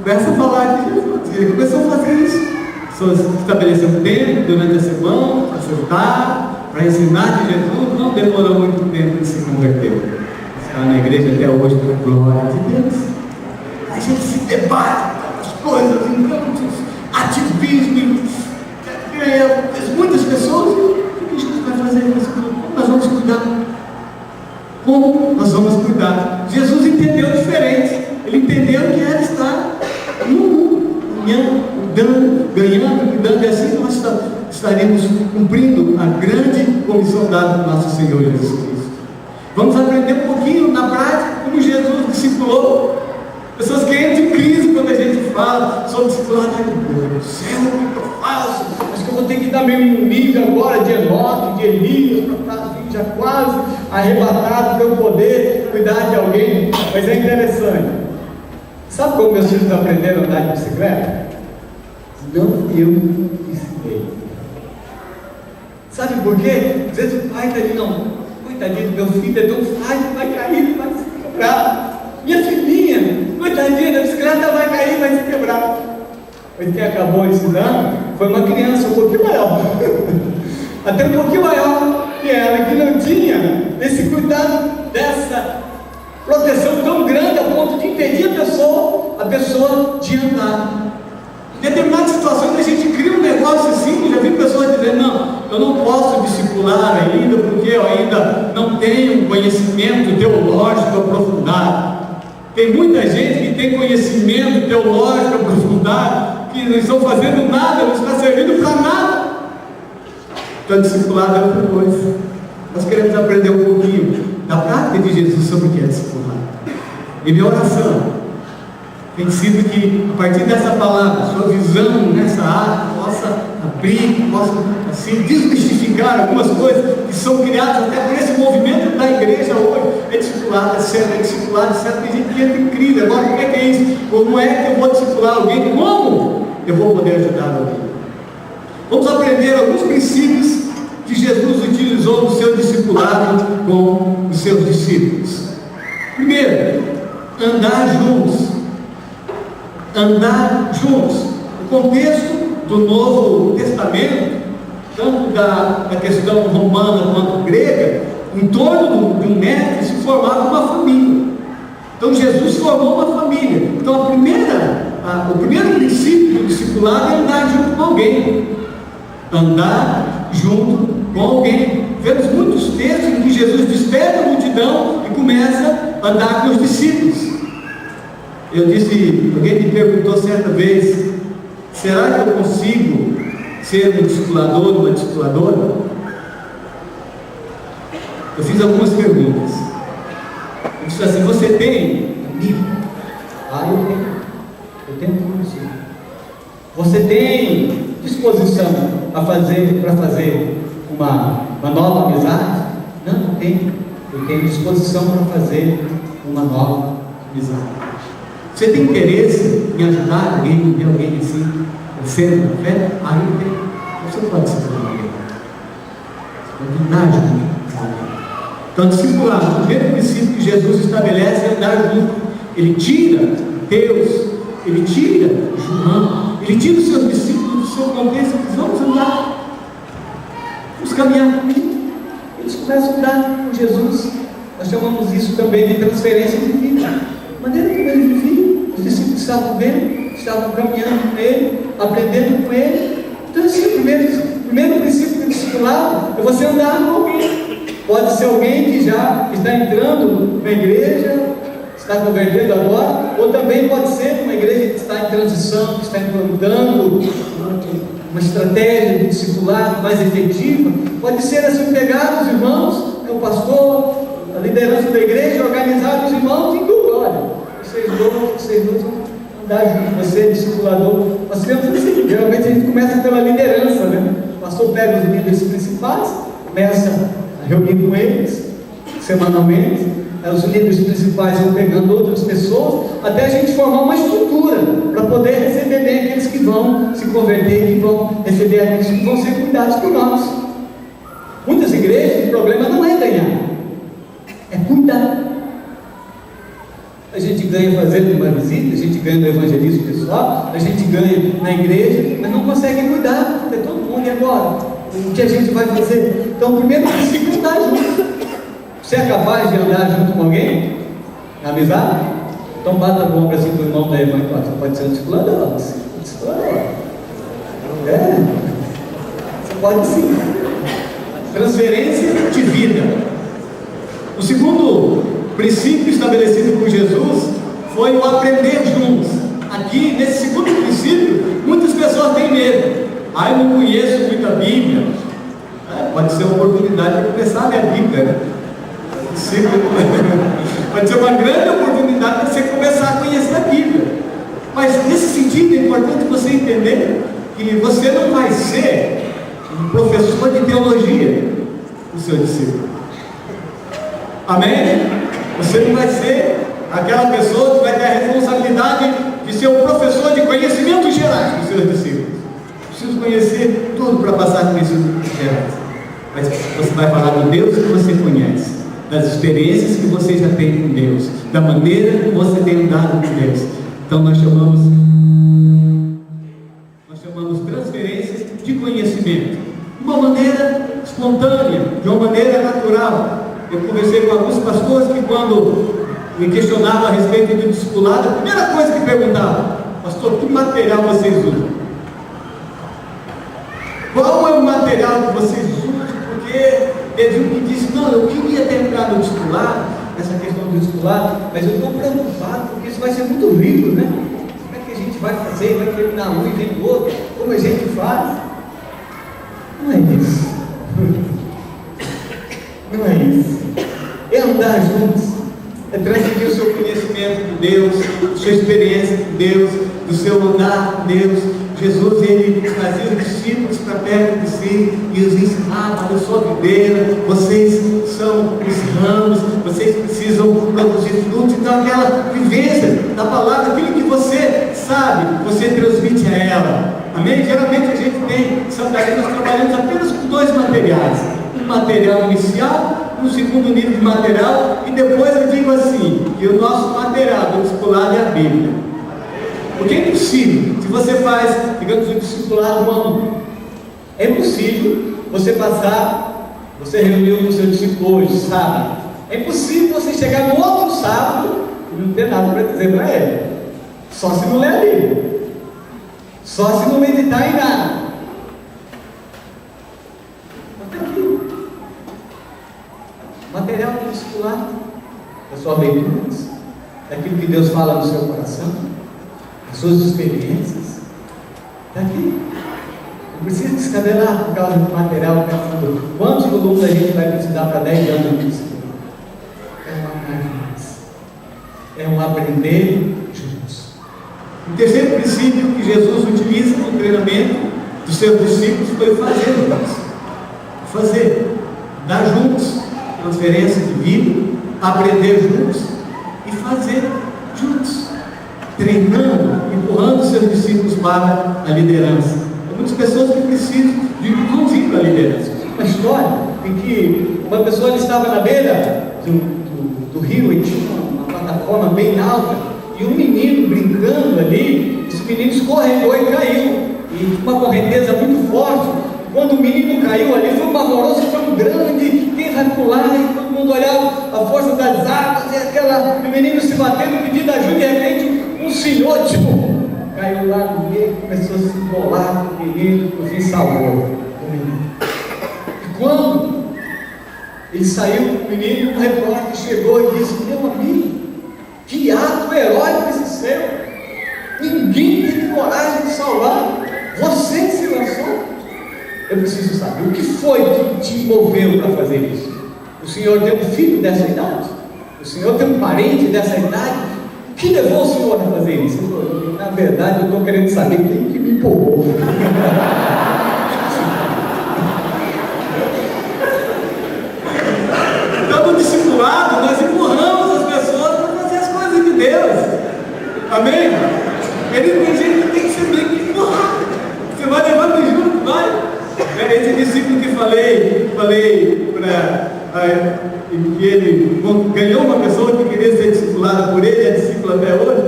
começa a falar de Jesus. Ele começou a fazer isso. Pessoas estabeleceram um tempo durante a semana para sentar, para ensinar de Jesus. Não demorou muito tempo de se converter. Está na igreja até hoje, para a glória de Deus. A gente se debate com as coisas, encantos, ativismo, muitas pessoas. O que Jesus vai fazer com isso? Como nós vamos cuidar? Como nós vamos cuidar? Jesus entendeu diferente. Ele entendeu que era estar no mundo, ganhando, cuidando, e assim nós estaremos cumprindo a grande comissão dada do nosso Senhor Jesus Cristo. Vamos aprender um pouquinho na prática como Jesus discipulou. Pessoas que entram em crise quando a gente fala sobre discipulado. Ai meu Deus do céu, o que eu faço? Acho que eu vou ter que dar meu inimigo agora de Enoque, de Elias, para estar já quase arrebatado para eu poder cuidar de alguém. Mas é interessante. Sabe como meus filhos aprenderam a andar de bicicleta? Não, eu ensinei. Sabe por quê? Às vezes o pai está ali, não, coitadinho do meu filho, é tão fácil, vai cair, vai se quebrar. Minha filhinha, coitadinha da bicicleta, vai cair, vai se quebrar. Mas quem acabou ensinando foi uma criança um pouquinho maior, até um pouquinho maior que ela, que não tinha esse cuidado, dessa proteção tão grande a ponto de impedir a pessoa de andar. Em determinadas situações a gente cria um negócio assim, já vi pessoas dizendo: não, eu não posso discipular ainda porque eu ainda não tenho um conhecimento teológico aprofundado. Tem muita gente que tem conhecimento teológico aprofundado, que não estão fazendo nada, não está servindo para nada. Então discipulado é outra coisa. Nós queremos aprender um pouquinho da prática de Jesus sobre o que é discipulado. E minha oração tem sido que, a partir dessa palavra, sua visão nessa área possa abrir, possa assim desmistificar algumas coisas que são criadas até por esse movimento da igreja hoje. É discipulado, é certo, tem gente que entra em crise. Agora, como é que é isso? Como é que eu vou discipular alguém? Como eu vou poder ajudar alguém? Vamos aprender alguns princípios que Jesus utilizou no seu discipulado com os seus discípulos. Primeiro, andar juntos. Andar juntos. O contexto do Novo Testamento, tanto da questão romana quanto grega, em torno do mestre se formava uma família. Então Jesus formou uma família. Então o primeiro princípio do discipulado é andar junto com alguém. Andar junto com alguém. Vemos muitos textos em que Jesus desperta a multidão e começa a andar com os discípulos. Alguém me perguntou certa vez: será que eu consigo ser um discipulador, uma discipuladora? Eu fiz algumas perguntas. Eu disse assim: você tem amigo? Eu tenho tudo isso. Você tem disposição para fazer uma nova amizade? Não tenho. Eu tenho disposição para fazer uma nova amizade. Você tem interesse em ajudar alguém, em alguém assim, crescendo na fé? Eu tenho. Você pode ser alguém. Você pode andar junto com alguém. Então, discipulado, o primeiro princípio que Jesus estabelece é andar junto. Ele tira Deus, ele tira João, ele tira os seus discípulos do seu contexto e diz: vamos andar, vamos caminhar comigo. Eles começam a andar com Jesus. Nós chamamos isso também de transferência de vida. A maneira como ele vivia, os discípulos estavam vendo, estavam caminhando com ele, aprendendo com ele. Então, esse é o primeiro princípio do discipulado, é você andar com alguém. Pode ser alguém que já está entrando na igreja, está convertendo agora, ou também pode ser uma igreja que está em transição, que está implantando uma estratégia de discipulado mais efetiva. Pode ser assim, pegar os irmãos, o pastor, a liderança da igreja, organizar os irmãos em grupo. Olha, vocês dois vão andar junto, você é discipulador. Nós tivemos assim, geralmente a gente começa pela liderança, né? O pastor pega os líderes principais, começa a reunir com eles semanalmente. Os líderes principais vão pegando outras pessoas, até a gente formar uma estrutura para poder receber bem aqueles que vão se converter, que vão receber aqueles que vão ser cuidados por nós. Muitas igrejas, o problema não é ganhar, é cuidar. A gente ganha fazendo uma visita, a gente ganha no evangelismo pessoal, a gente ganha na igreja, mas não consegue cuidar, porque todo mundo. E agora? O que a gente vai fazer? Então, o primeiro princípio é andar junto. Você é capaz de andar junto com alguém? Na amizade? Então bata a boca assim para o irmão da irmã e fala: você pode ser um discipulador. Você pode sim. Transferência de vida. O segundo princípio estabelecido por Jesus foi o aprender juntos. Aqui, nesse segundo princípio, muitas pessoas têm medo. Eu não conheço muito a Bíblia. Pode ser uma oportunidade de começar a ler a Bíblia, né? Pode ser uma grande oportunidade para você começar a conhecer a Bíblia. Mas nesse sentido é importante você entender que você não vai ser um professor de teologia do seu discípulo. Amém? Você não vai ser aquela pessoa que vai ter a responsabilidade de ser um professor de conhecimentos gerais dos seus discípulos. Preciso conhecer tudo para passar conhecimentos gerais. Mas você vai falar do Deus que você conhece, das experiências que você já tem com Deus, da maneira que você tem andado com Deus. Então nós chamamos transferência de conhecimento, de uma maneira espontânea, de uma maneira natural. Eu conversei com alguns pastores que, quando me questionavam a respeito do discipulado, a primeira coisa que perguntavam: pastor, que material vocês usam? Qual é o material que vocês usam? Porque teve um que disse: não, eu queria ter entrado no discipulado, essa questão do discipulado, mas eu estou preocupado porque isso vai ser muito rico, né? Como é que a gente vai fazer? Vai terminar um e vem do outro? Como a gente faz? Não é isso. Não é isso. É andar juntos, é transferir o seu conhecimento de Deus, sua experiência com Deus, do seu andar com Deus. Jesus, ele trazia os discípulos para perto de si e os ensinava: eu sou a videira, vocês são os ramos, vocês precisam produzir frutos. Então aquela vivência da palavra, aquilo que você sabe, você transmite a ela. Amém? Geralmente a gente tem, nós trabalhamos apenas com dois materiais: um material inicial, um segundo nível de material, e depois eu digo assim, que o nosso material do discipulado é a Bíblia. Porque é impossível, se você faz, digamos, um discipulado anual, é impossível você passar, você reuniu com o seu discípulo hoje, sábado, é impossível você chegar no outro sábado e não ter nada para dizer para ele, só se não ler a Bíblia, só se não meditar em nada. Até aqui, material do discipulado, da sua leitura, daquilo que Deus fala no seu coração, suas experiências, está aqui. Não precisa descabelar por causa do material. Quantos volumes a gente vai precisar para 10 anos de discipulado? É um aprender juntos. O terceiro princípio que Jesus utiliza no treinamento dos seus discípulos foi fazer, dar juntos, transferência de vida, aprender juntos e fazer juntos, treinando, empurrando seus discípulos para a liderança. Tem muitas pessoas que precisam de incluir para a liderança. Uma história em que uma pessoa estava na beira do rio e tinha uma plataforma bem alta, e um menino brincando ali, esse menino escorregou e caiu, e uma correnteza muito forte. Quando o menino caiu ali, foi um pavoroso, foi um grande, quem vai pular, e todo mundo olhava a força das águas, e o menino se batendo, pedindo ajuda, e de repente um senhor, caiu lá no meio, começou a se embolar com o menino, por fim salvou o menino. E quando ele saiu com o menino, um repórter chegou e disse: meu amigo, que ato heróico esse seu! Ninguém teve coragem de salvar, você se lançou. Eu preciso saber, o que foi que te moveu para fazer isso? O senhor tem um filho dessa idade? O senhor tem um parente dessa idade? O que levou o senhor a fazer isso? Ele falou: na verdade, eu estou querendo saber quem que me empurrou. Então, no discipulado, nós empurramos as pessoas para fazer as coisas de Deus. Amém? Ele tem gente que tem que ser bem que empurrar. Você vai levando junto, vai. Esse discípulo que falei para que ele ganhou uma pessoa que queria ser discipulada por ele, é discípulo até hoje.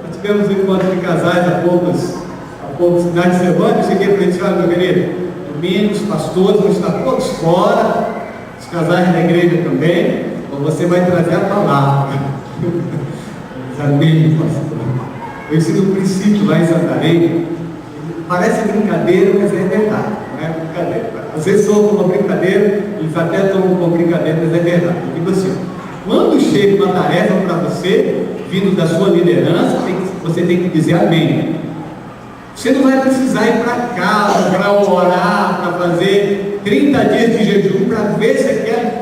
Nós tivemos um encontro de casais há poucos finais de semana. Eu cheguei para ele e disse: olha, meu querido, domingo os pastores vão estar todos fora, os casais da igreja também, então você vai trazer a palavra. Amém, pastor. Eu ensino um princípio lá em Santarém. Parece brincadeira, mas é verdade, não é brincadeira. Às vezes soa como uma brincadeira, eles até tomam como brincadeira, mas é verdade. Eu digo assim: quando chega uma tarefa para você, vindo da sua liderança, você tem que dizer amém. Você não vai precisar ir para casa, para orar, para fazer 30 dias de jejum, para ver se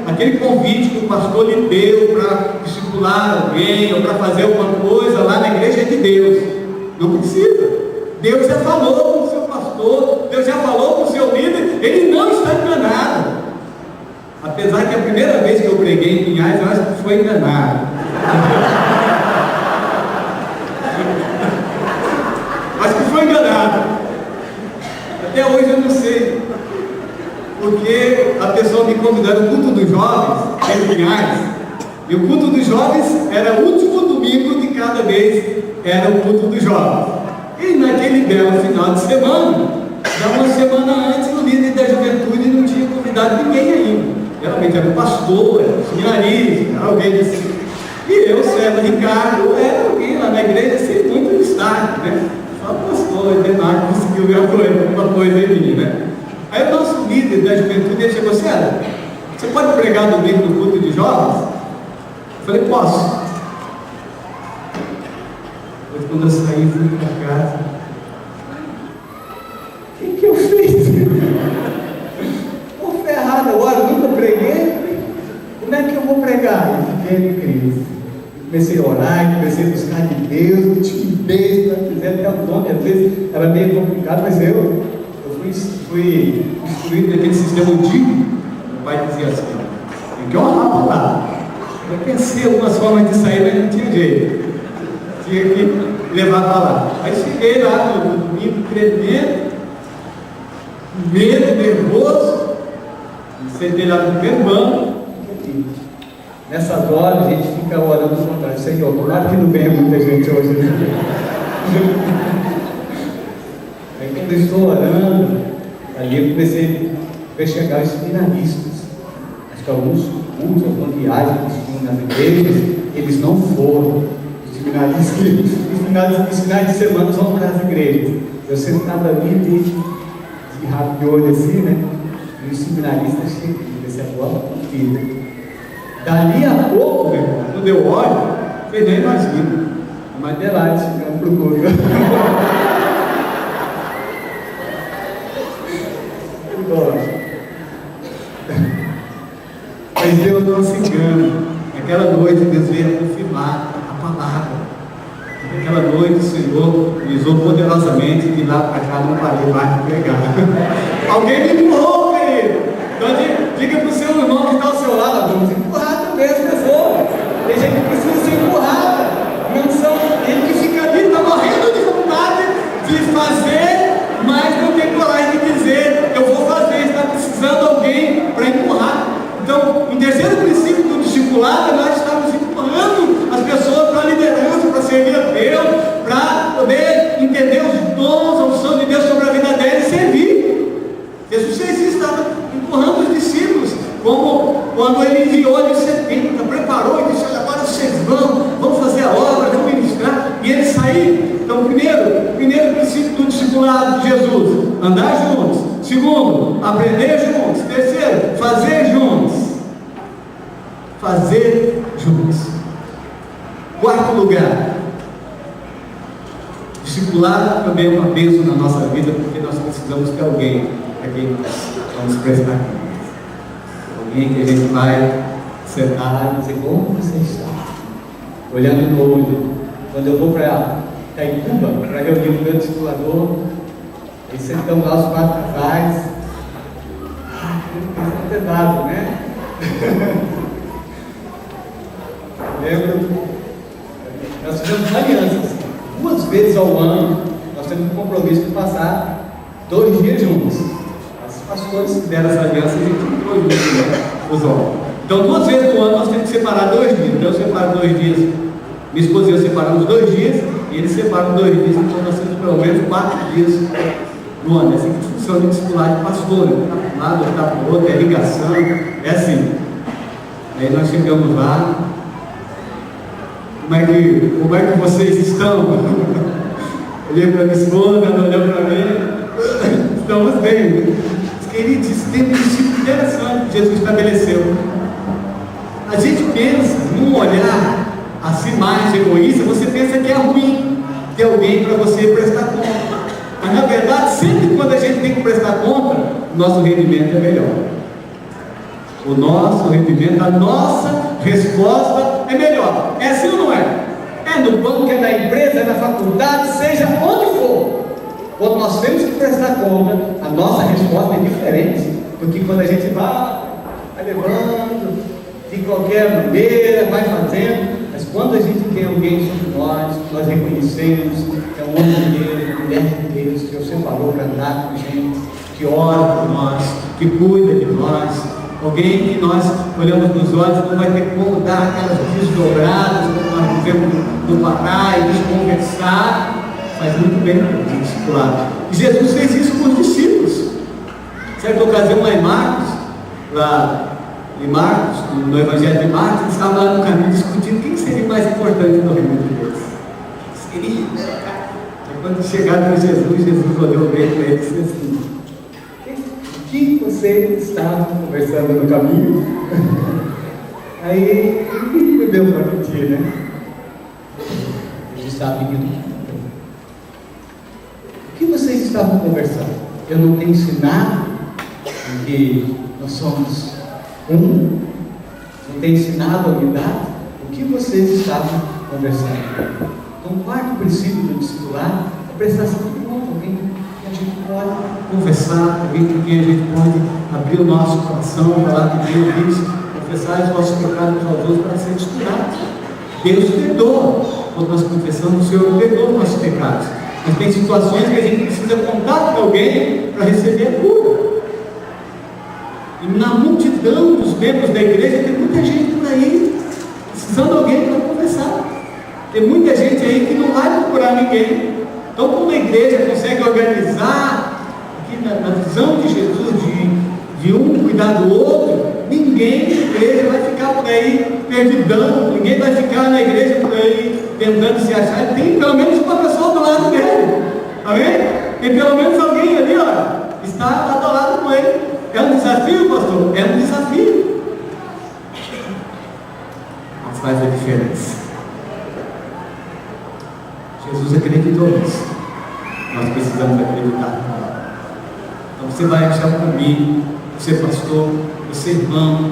aquele convite que o pastor lhe deu para discipular alguém, ou para fazer alguma coisa lá na igreja é de Deus. Não precisa. Deus já falou com o seu pastor, Deus já falou com o seu líder, ele não está enganado. Apesar que a primeira vez que eu preguei em Pinhais, eu acho que foi enganado. Acho que foi enganado. Até hoje eu não sei. Porque a pessoa me convidou no culto dos jovens, em Pinhais, e o culto dos jovens era o último domingo de cada mês, era o culto dos jovens. E naquele belo final de semana, já uma semana antes, o líder da juventude não tinha convidado ninguém ainda. Geralmente era um pastor, era um seminarista, era alguém assim. E eu, César Ricardo, era alguém lá na igreja sem muito destaque, né? Só o pastor, Edenardo, conseguiu ver alguma coisa em mim, né? Aí o nosso líder da juventude, ele chegou: César, você pode pregar domingo no culto de jovens? Eu falei: posso. Mas quando eu saí, fui para casa. O que eu fiz? Estou ferrado agora, nunca preguei. Como é que eu vou pregar? Eu fiquei em crise. Comecei a orar, comecei a buscar de Deus, não tinha besta, fizeram até o nome, às vezes era meio complicado, mas eu fui instruído naquele sistema antigo. O pai dizia assim: tem que honrar a palavra. Eu pensei algumas formas de sair, mas não tinha jeito. Tinha que levar a palavra. Aí cheguei lá no domingo, tremendo, medo, nervoso, sentei lá no primeiro banco. Nessas horas a gente fica orando com vontade: Senhor, tomara que não venha muita gente hoje. Aí quando eu estou orando, ali eu comecei a ver chegar os seminaristas. Acho que alguns cultos, alguma viagem que tinham nas igrejas, eles não foram. Os seminaristas, os finais de semana vão para as igrejas. Eu sentado ali, esguirrado de olho assim, né? E os seminaristas chegam, esse agora filho. Dali a pouco, meu irmão, quando eu olho, você nem imagina. A Madeirade chegando para o culto. Mas Deus não se engana. Naquela noite Deus veio confirmar a palavra. Naquela noite o Senhor me usou poderosamente e de lá para cá não parei mais de pregar. Alguém me empurrou, querido. Então diga para o seu irmão que está ao seu lado: vamos empurrar também as pessoas. Tem gente que precisa ser empurrada. Não são ele que fica ali, está morrendo de vontade de fazer, mas não tem coragem de dizer: eu vou fazer. Está precisando alguém para empurrar. Então, em terceiro princípio do discipulado, nós estamos empurrando as pessoas para a liderança, para servir a Deus, para poder entender os dons, a unção de Deus sobre a vida dela e servir. Jesus fez isso, estava empurrando os discípulos, como quando ele enviou os 70, preparou e disse: olha, agora vocês vão fazer a obra, vão ministrar, e eles saíram. Então, primeiro Segundo, aprender juntos. Terceiro, fazer juntos. Fazer juntos. Quarto lugar, discipulado também é uma bênção na nossa vida, porque nós precisamos ter alguém para quem nós vamos prestar conta. Alguém que a gente vai sentar e dizer: como você está? Olhando no olho. Quando eu vou para Itaituba, para reunir o meu discipulador, eles sentam lá os 4 casais. É pesado, né? Lembro, nós fizemos alianças. 2 vezes ao ano, nós temos um compromisso de passar 2 dias juntos. Os pastores deram essa aliança e a gente entrou juntos, né? Os homens. Então, 2 vezes no ano nós temos que separar 2 dias. Então, eu separo 2 dias. Minha esposa e eu separamos 2 dias, e eles separam 2 dias. Então, nós temos pelo menos 4 dias no ano. É assim que funciona o discipulado de pastor. Está para um lado, está para o outro, é ligação, é assim. Aí nós chegamos lá. Como é que vocês estão? Olhei para minha esposa, ela olhou para mim. Estamos bem. Queridos, isso tem um princípio interessante que Jesus estabeleceu. A gente pensa num olhar assim mais egoísta, você pensa que é ruim ter alguém para você prestar conta. Mas na verdade, sempre quando a gente tem que prestar conta, o nosso rendimento é melhor. O nosso rendimento, a nossa resposta é melhor. É assim ou não é? É no banco, é na empresa, é na faculdade, seja onde for. Quando nós temos que prestar conta, a nossa resposta é diferente do que quando a gente vai levando de qualquer maneira, vai fazendo. Mas quando a gente tem alguém sobre nós reconhecemos que é um homem de Deus, uma mulher de Deus, que Deus separou para andar com a gente, que ora por nós, que cuida de nós. Alguém que nós olhamos nos olhos, não vai ter como dar aquelas desdobradas, como nós dizemos no papai, nos conversar. Faz muito bem para o discipulado. E Jesus fez isso com os discípulos. Certa ocasião lá em Marcos, no Evangelho de Marcos, eles estavam lá no caminho discutindo quem seria mais importante no reino de Deus. Seria. E quando chegaram para Jesus olhou bem para eles e disse assim: o que vocês estavam conversando no caminho? Aí ele deu para mentir, né? Ele estava pedindo. O que vocês estavam conversando? Eu não tenho ensinado que nós somos um? Não tenho ensinado a unidade? O que vocês estavam conversando? Então, o quarto princípio do discipulado é prestação de conta. Alguém que a gente pode conversar, alguém com quem a gente pode abrir o nosso coração, falar que Deus diz, confessar os nossos pecados aos outros para serem estudados. Deus perdoa. Quando nós confessamos, o Senhor perdoa os nossos pecados. Mas tem situações que a gente precisa contar com alguém para receber a cura. E na multidão dos membros da igreja tem muita gente por aí precisando de alguém para conversar. Tem muita gente aí que não vai procurar ninguém. Então, como a igreja consegue organizar aqui na visão de Jesus de um cuidar do outro, ninguém na igreja vai ficar por aí perdidão, ninguém vai ficar na igreja por aí tentando se achar. Tem pelo menos uma pessoa do lado dele, amém? Tem pelo menos alguém ali, ó, está lado a lado com ele. É um desafio, pastor? É um desafio, mas faz a diferença. Jesus acreditou nisso. Nós precisamos acreditar. Então você vai achar comigo, você pastor, você irmão,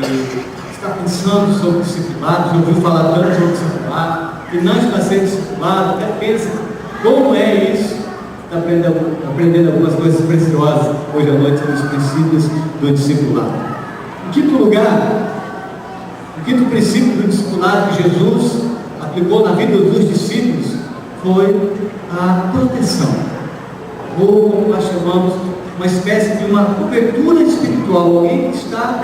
que está pensando sobre discipulado, já ouviu falar tanto sobre discipulado, que não está sendo discipulado, até pensa como é isso. Está aprendendo algumas coisas preciosas hoje à noite nos princípios do discipulado. Em quinto lugar, o quinto princípio do discipulado que Jesus aplicou na vida dos discípulos foi a proteção, ou como nós chamamos, uma espécie de uma cobertura espiritual. Alguém que está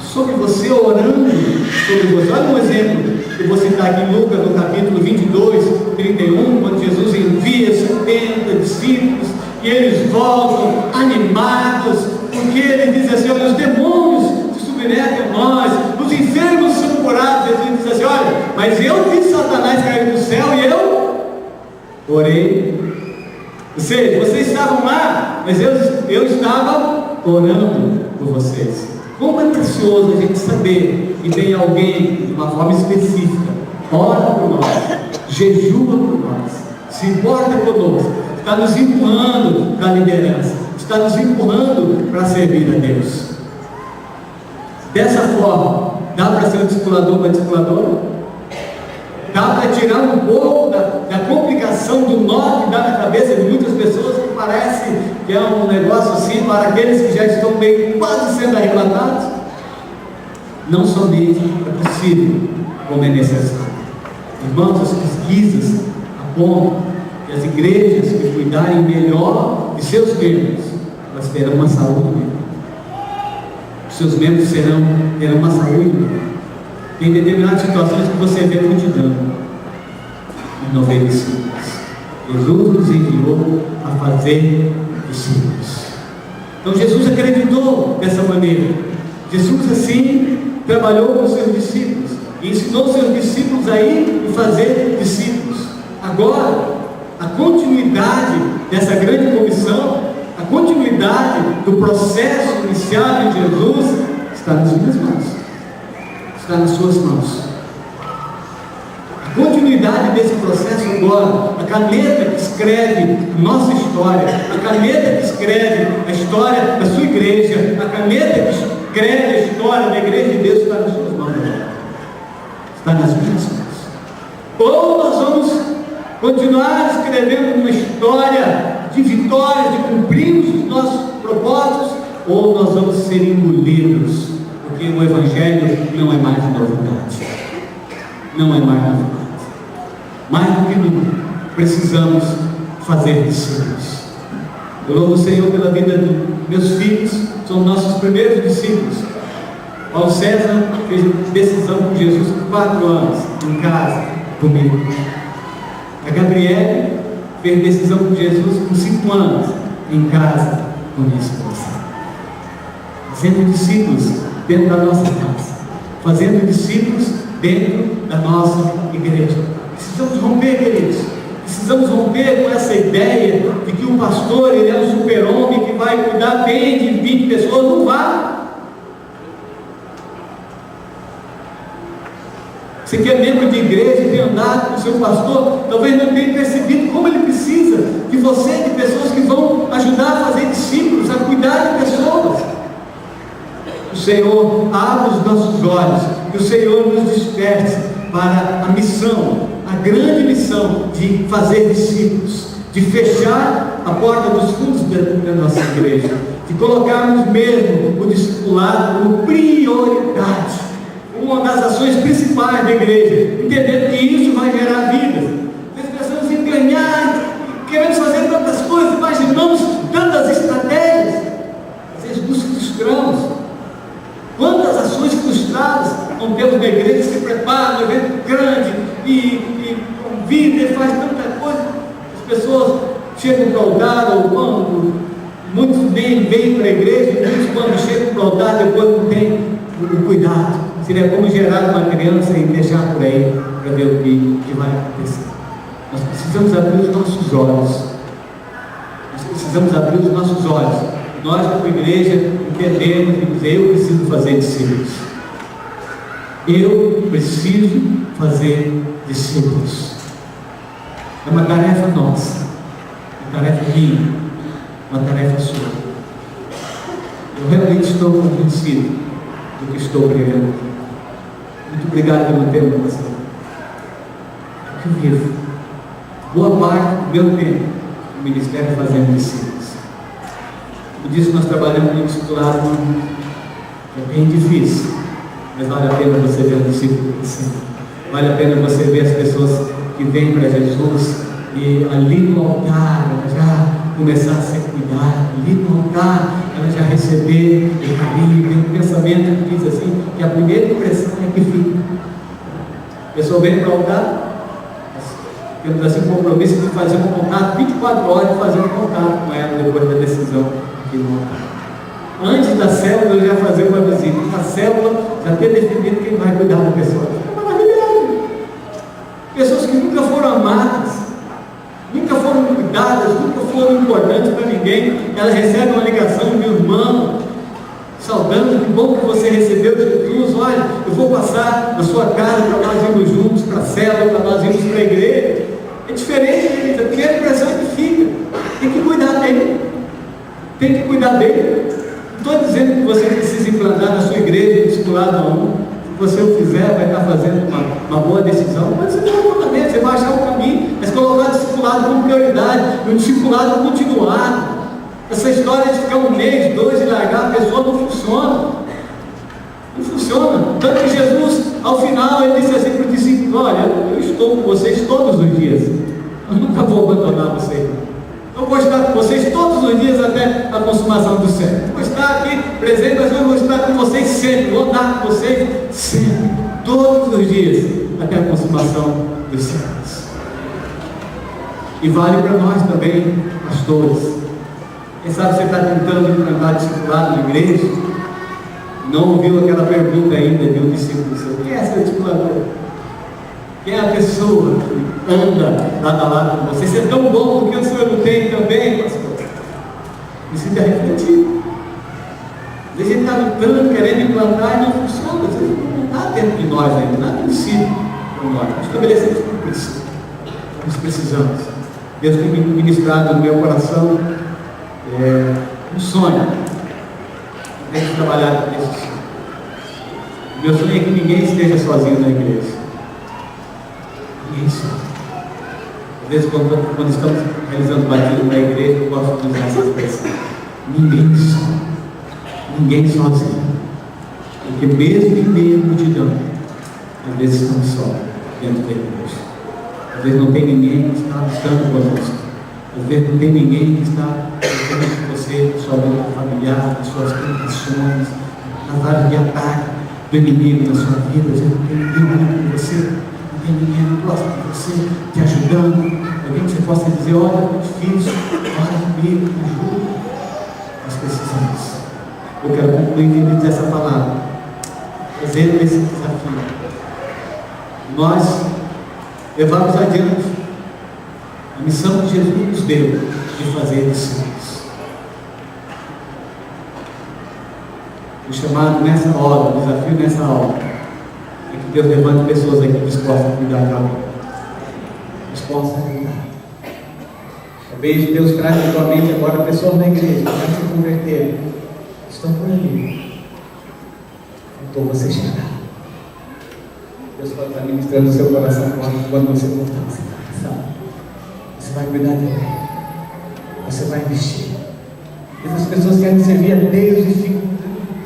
sobre você, orando sobre você. Olha um exemplo que você está aqui em Lucas, no capítulo 22, 31, quando Jesus envia 70 discípulos e eles voltam animados, porque ele diz assim: olha, os demônios se submetem a nós, os enfermos são curados. Jesus diz assim: olha, mas eu vi Satanás cair do céu e eu orei. Ou seja, vocês estavam lá mas eu estava orando por vocês. Como é precioso a gente saber que tem alguém, de uma forma específica, ora por nós, jejua por nós, se importa conosco, está nos empurrando para a liderança, está nos empurrando para servir a Deus. Dessa forma, dá para ser um discipulador ou uma discipuladora? Dá para tirar um pouco da complicação do nó que dá na cabeça de muitas pessoas, que parece que é um negócio assim para aqueles que já estão meio quase sendo arrebatados? Não somente é possível, como é necessário. Irmãos, as pesquisas apontam que as igrejas que cuidarem melhor de seus membros, elas terão uma saúde melhor. Os seus membros terão uma saúde melhor. Tem determinadas situações que você vê multidão e não vê discípulos. Jesus nos enviou a fazer discípulos. Então Jesus acreditou dessa maneira. Jesus assim trabalhou com os seus discípulos e ensinou os seus discípulos a ir e fazer discípulos. Agora, a continuidade dessa grande comissão, a continuidade do processo iniciado em Jesus está nas minhas mãos. Está nas suas mãos. A continuidade desse processo agora, a caneta que escreve nossa história, a caneta que escreve a história da sua igreja, a caneta que escreve a história da igreja de Deus está nas suas mãos. Está nas minhas mãos. Ou nós vamos continuar escrevendo uma história de vitórias, de cumprirmos os nossos propósitos, ou nós vamos ser engolidos, porque o Evangelho não é mais novidade. Não é mais novidade. Mais do que nunca, precisamos fazer discípulos. Eu louvo o Senhor pela vida dos meus filhos, são nossos primeiros discípulos. Paulo César fez decisão com Jesus por 4 anos, em casa, comigo. A Gabriele fez decisão com Jesus por 5 anos, em casa, com minha esposa. Fazendo discípulos dentro da nossa casa, fazendo discípulos dentro da nossa igreja. Precisamos romper, queridos. Precisamos romper com essa ideia de que o pastor ele é um super-homem que vai cuidar bem de 20 pessoas. Não vai. Você que é membro de igreja e tem andado com o seu pastor, talvez não tenha percebido como ele precisa de você, de pessoas que vão ajudar a fazer discípulos, a cuidar de pessoas. O Senhor abre os nossos olhos, que o Senhor nos desperte para a missão, a grande missão de fazer discípulos, de fechar a porta dos fundos da nossa igreja, de colocarmos mesmo o discipulado como prioridade, uma das ações principais da igreja, entendendo que isso vai gerar vidas. Nós pensamos em ganhar, queremos fazer tantas coisas, imaginamos tantas estratégias, às vezes nos frustramos. Quantas ações frustradas não temos na igreja, se prepara um evento grande e convida e faz tanta coisa, as pessoas chegam para o altar, ou quando muitos nem vêm para a igreja, muitos quando chegam para o altar depois não tem o cuidado. Seria como gerar uma criança e deixar por aí para ver o que vai acontecer. Nós precisamos abrir os nossos olhos. Nós precisamos abrir os nossos olhos. Nós, como igreja, entendemos e dizer: eu preciso fazer discípulos. Eu preciso fazer discípulos. É uma tarefa nossa, uma tarefa minha, uma tarefa sua. Eu realmente estou convencido do que estou pregando. Muito obrigado pelo tempo, pastor. É que eu vivo boa parte do meu tempo no ministério fazendo discípulos. Por isso nós trabalhamos no discipulado, é bem difícil, mas vale a pena você ver um discípulo crescendo. Vale a pena você ver as pessoas que vêm para Jesus e ali no altar ela já começar a ser cuidada, ali no altar ela já receber o carinho. Tem um pensamento que diz assim, que a primeira impressão é que fica. A pessoa vem para o altar, temos assim um compromisso de fazer um contato, 24 horas de fazer um contato com ela depois da decisão aqui no altar. Antes da célula eu já fazer uma visita, na célula já ter definido quem vai cuidar da pessoa. É maravilhoso. Pessoas que nunca foram amadas, nunca foram foram cuidadas, nunca foram importantes para ninguém. Ela recebe uma ligação de um irmão, saudando, que bom que você recebeu Jesus, olha, eu vou passar na sua casa para nós irmos juntos para a célula, para nós irmos para a igreja. É diferente, querido, a primeira impressão que fica, tem que cuidar dele, tem que cuidar dele. Não estou dizendo que você precisa implantar na sua igreja discipulado a um. Se você o fizer, vai estar fazendo uma boa decisão, mas você não vai fazer, você vai achar o caminho, mas colocar o discipulado como prioridade, e o discipulado continuado. Essa história de ficar um mês, 2 e largar a pessoa não funciona. Não funciona. Tanto que Jesus, ao final, ele disse assim para o discípulo: olha, eu estou com vocês todos os dias. Eu nunca vou abandonar vocês. Eu vou estar com vocês todos os dias até a consumação do século. Vou estar aqui presente, mas eu vou estar com vocês sempre. Vou andar com vocês sempre. Todos os dias até a consumação dos séculos. E vale para nós também, pastores. Quem sabe você está tentando implantar discipulado na igreja, não ouviu aquela pergunta ainda de um discípulo seu: quem é seu discipulador? Quem é a pessoa que anda lado a lado com você? Isso é tão bom, porque o senhor não tem também, pastor? Precisa refletir. Às vezes a gente está lutando, querendo implantar e não funciona. Às vezes não está dentro de nós ainda, não é princípio para nós. Estabelecemos como princípio. Nós precisamos. Deus tem ministrado no meu coração um sonho. Tem que trabalhar com esse sonho. Meu sonho é que ninguém esteja sozinho na igreja. Ninguém só. Às vezes, quando estamos realizando batismo na igreja, eu gosto de usar essa expressão: ninguém só. Ninguém sozinho. Porque mesmo em meio à multidão, às vezes estamos só dentro da igreja. Às vezes não tem ninguém que está lutando conosco. Às vezes não tem ninguém que está lutando com você, na sua luta familiar, nas suas tentações, nas áreas de ataque do inimigo na sua vida. Às vezes não tem ninguém olhando com você, não tem ninguém próximo de você, te ajudando. Alguém que você possa dizer: olha, é difícil, ora comigo, me ajuda. Nós precisamos. Eu quero concluir essa palavra, fazendo esse desafio. Nós levamos adiante a missão que Jesus nos deu de fazer discípulos. O chamado nessa hora, o desafio nessa hora, é que Deus levante pessoas aqui dispostas a cuidar de alguém. Dispostas a cuidar. Talvez Deus traz na tua mente agora pessoas na igreja que já se converteram, estão por ali. Faltou você chegar. Deus pode estar ministrando o seu coração quando você voltar. Você vai pensar, você vai cuidar de alguém, você vai investir. Essas pessoas querem servir a Deus e ficam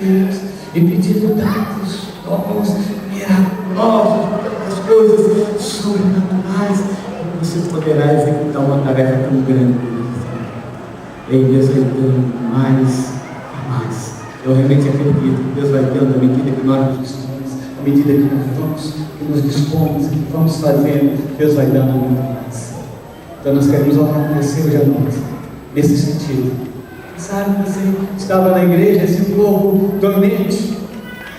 Deus e pedindo tantos dons miraculosos, tantas coisas sobrenaturais, que você poderá executar uma tarefa tão grande. E Deus vai dando mais e mais. Eu realmente acredito que Deus vai dando à medida que nós nos dispomos, à medida que nós vamos, que nos dispomos, que vamos fazendo, Deus vai dando muito mais. Então nós queremos orar com você hoje à noite, nesse sentido. Sabe, você estava na igreja, esse povo dormente,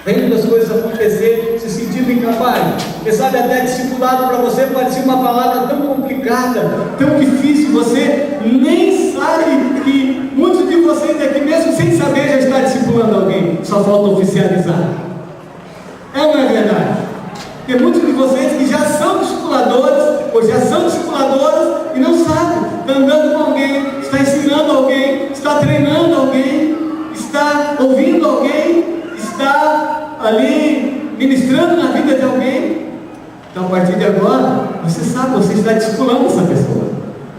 vendo as coisas acontecer, se sentindo incapaz. Você sabe, até discipulado para você parecia uma palavra tão complicada, tão difícil. Você nem sabe que muitos de vocês aqui, mesmo sem saber, já está discipulando alguém. Só falta oficializar. É ou não é verdade? Porque muitos de vocês que já são discipuladores, ou já são discipuladoras e não sabem, está andando com alguém, está ensinando alguém, está treinando alguém, está ouvindo alguém, está ali ministrando na vida de alguém. Então, a partir de agora, você sabe, você está discipulando essa pessoa.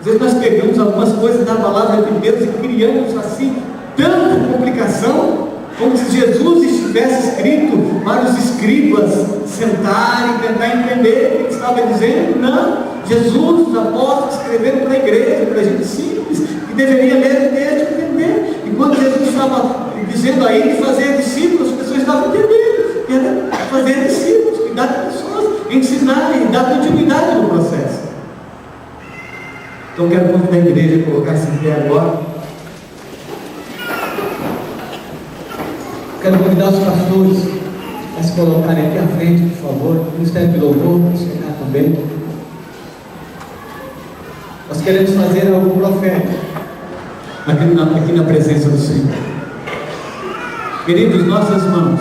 Às vezes nós pegamos algumas coisas da palavra de Deus e criamos assim tanta complicação, como se Jesus estivesse escrito para os escribas sentarem e tentar entender o que ele estava dizendo. Não, Jesus, os apóstolos escreveram para a igreja, para a gente simples, que deveria ler o texto e entender. E quando Jesus estava dizendo aí de fazer discípulos, as pessoas estavam entendendo que era fazer discípulos, cuidar de pessoas, ensinar e dar continuidade no processo. Então eu quero convidar a igreja a colocar esse pé agora. Quero convidar os pastores a se colocarem aqui à frente, por favor. O Ministério de Louvor, para chegar também. Nós queremos fazer algo profético aqui na presença do Senhor. Queridos, nossas mãos,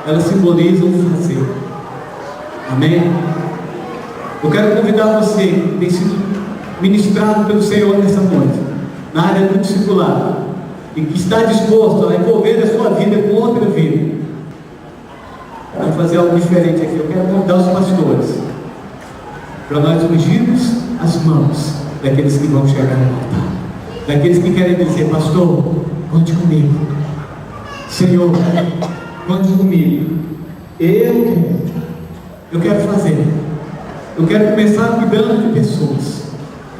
elas simbolizam fazer. Amém? Eu quero convidar você, que tem sido ministrado pelo Senhor nessa noite, na área do discipulado, e que está disposto a envolver a sua vida com outra vida. Vamos fazer algo diferente aqui. Eu quero convidar os pastores para nós ungirmos as mãos daqueles que vão chegar no altar, daqueles que querem dizer: pastor, conte comigo, Senhor, conte comigo, eu quero fazer, eu quero começar cuidando de pessoas.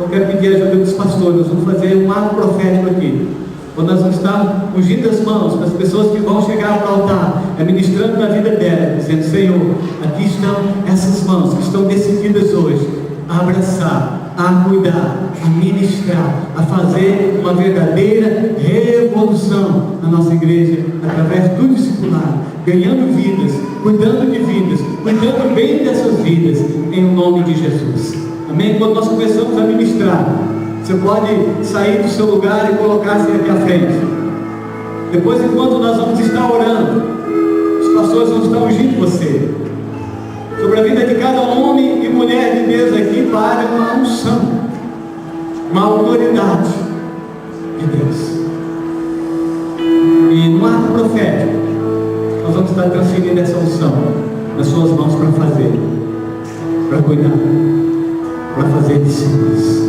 Eu quero pedir a ajuda dos pastores. Nós vamos fazer um ato profético aqui, quando nós vamos estar ungindo as mãos para as pessoas que vão chegar para o altar, ministrando na vida delas, dizendo: Senhor, aqui estão essas mãos que estão decididas hoje a abraçar, a cuidar, a ministrar, a fazer uma verdadeira revolução na nossa igreja, através do discipulado, ganhando vidas, cuidando de vidas, cuidando bem dessas vidas, em nome de Jesus. Amém? Quando nós começamos a ministrar, você pode sair do seu lugar e colocar-se aqui à frente. Depois, enquanto nós vamos estar orando, os pastores vão estar ungindo você sobre a vida de cada homem e mulher de Deus aqui, para uma unção, uma autoridade de Deus. E no ato profético, nós vamos estar transferindo essa unção nas suas mãos para fazer, para cuidar, para fazer discípulos.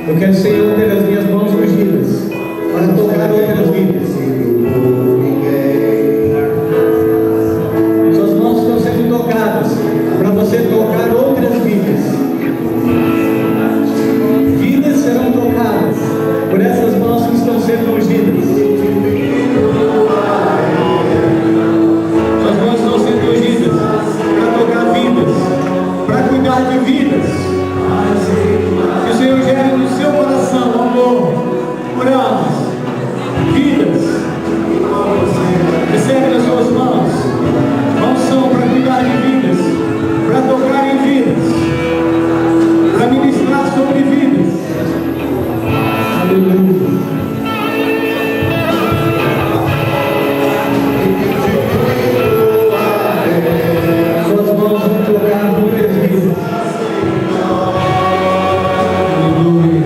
Eu quero, Senhor, ter as minhas mãos ungidas para tocar outras vidas. Suas mãos estão sendo tocadas para você tocar outras vidas. Vidas serão tocadas por essas mãos que estão sendo ungidas. Suas mãos estão sendo ungidas para tocar vidas, para cuidar de vidas. Que o Senhor gere no seu coração amor por elas, vidas. Recebe nas suas mãos a unção para cuidar de vidas, para tocar em vidas, para ministrar sobre vidas. Aleluia. Suas mãos vão tocar muitas vidas. Aleluia.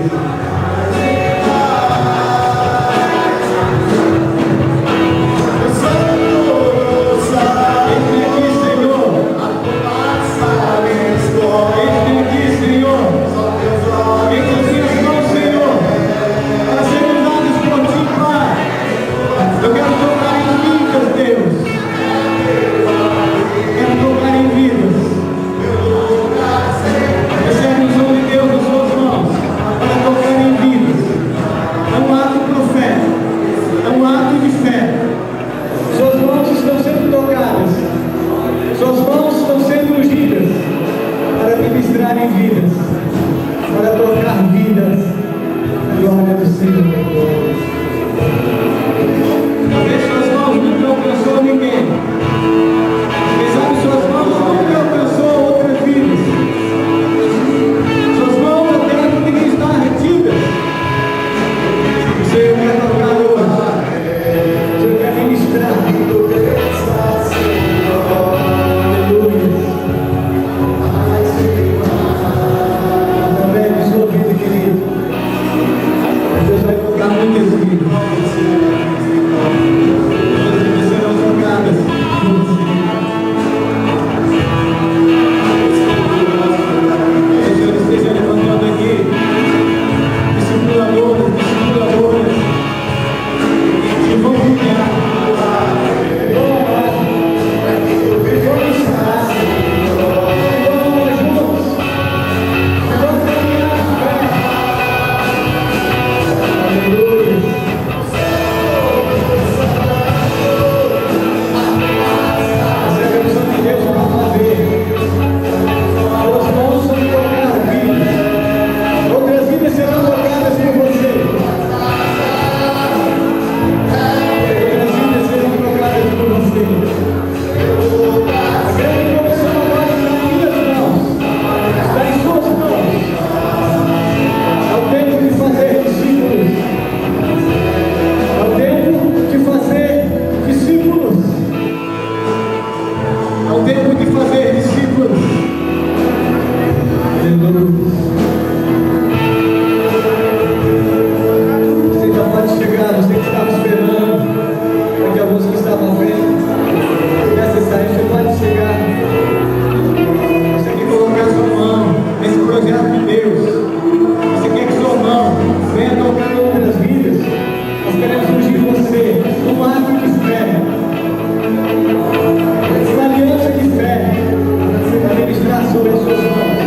ministrar sobre as suas mãos.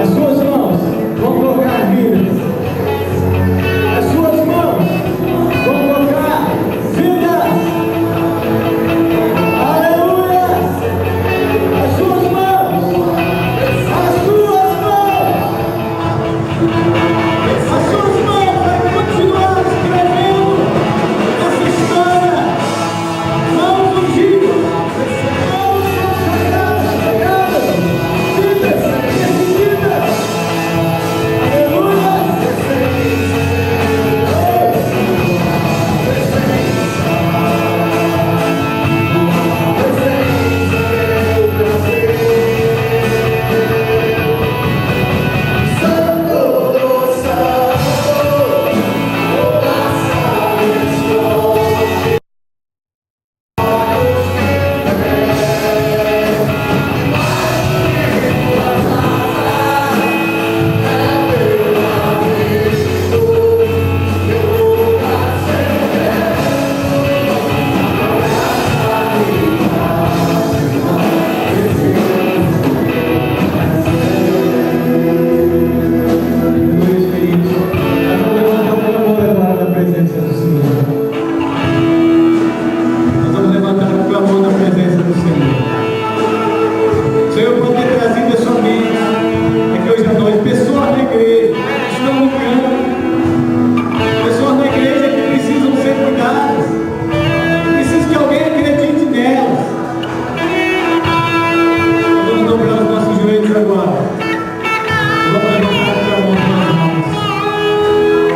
As suas mãos vão tocar vidas. As suas mãos vão tocar vidas. Aleluia! As suas mãos. As suas mãos. As suas mãos vai continuar escrevendo essa história. Mãos ungidas. Mãos sagradas, vidas decididas. Aleluia!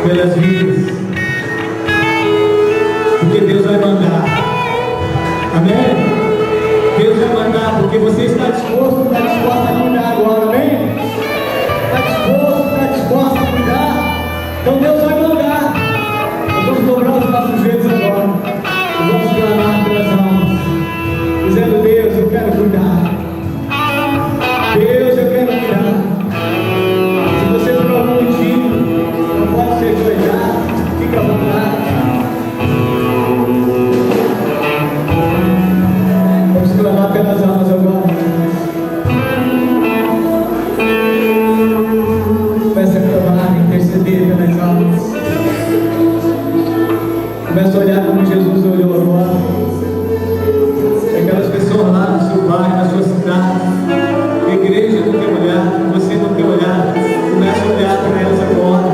Pelas vidas, porque Deus vai mandar, amém? Deus vai mandar, porque você está disposto, está disposto a cuidar agora, amém? Está disposto, está disposto a cuidar, então Deus vai mandar. Nós vamos dobrar os nossos joelhos agora, nós vamos clamar pelas almas, dizendo: Deus, eu quero cuidar, Deus, eu quero cuidar. Se você por algum motivo não pode ser cuidado, fica à vontade. Vamos clamar pelas almas agora. Começa a clamar, interceder pelas almas. Começa a olhar como Jesus olhou agora. Aquelas pessoas lá no seu bairro, na sua cidade, a igreja não tem olhado, você não tem olhado. Começa a olhar para elas agora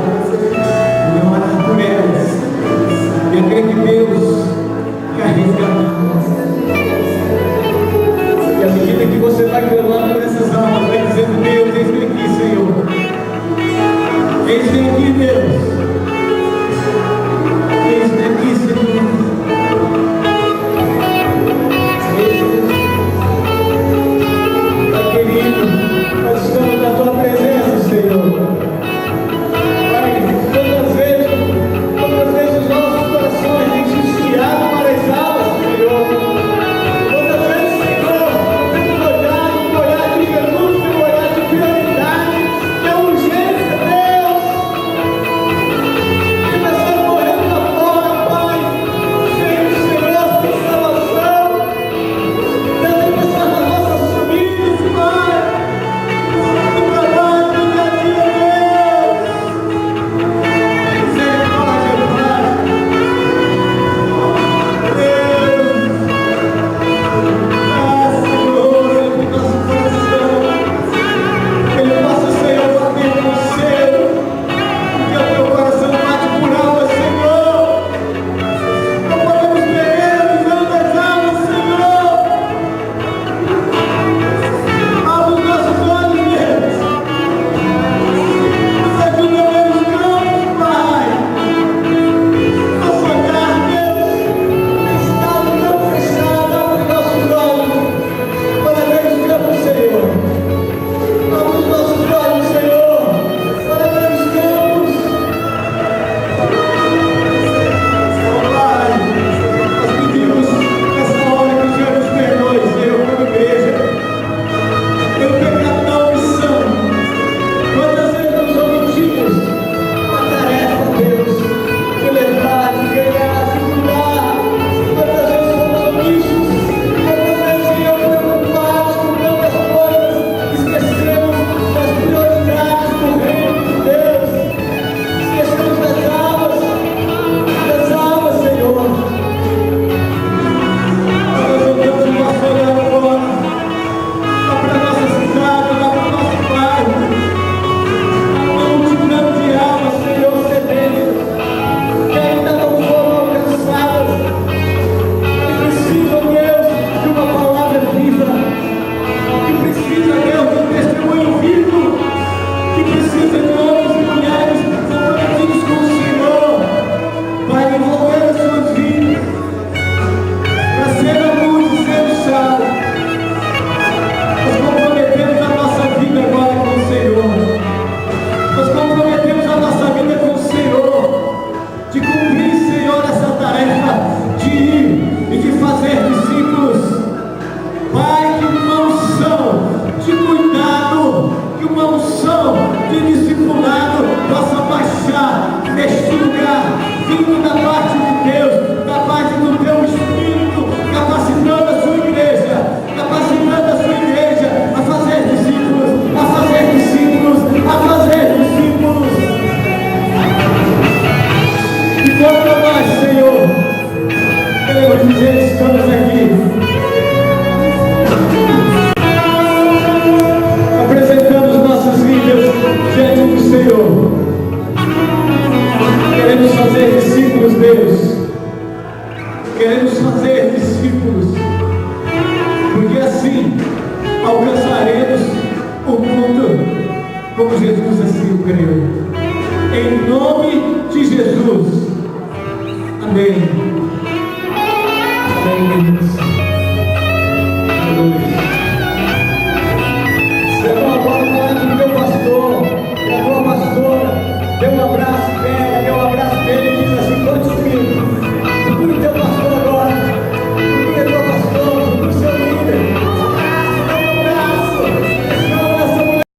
e orar por elas. E eu creio que Deus quer resgatar. E à medida que você vai clamando por essas almas, vai dizendo: Deus, eis-me aqui, Senhor. Eis-me aqui, Deus. Eis-me aqui, Senhor. Eis-me aqui. Jesus, assim eu creio.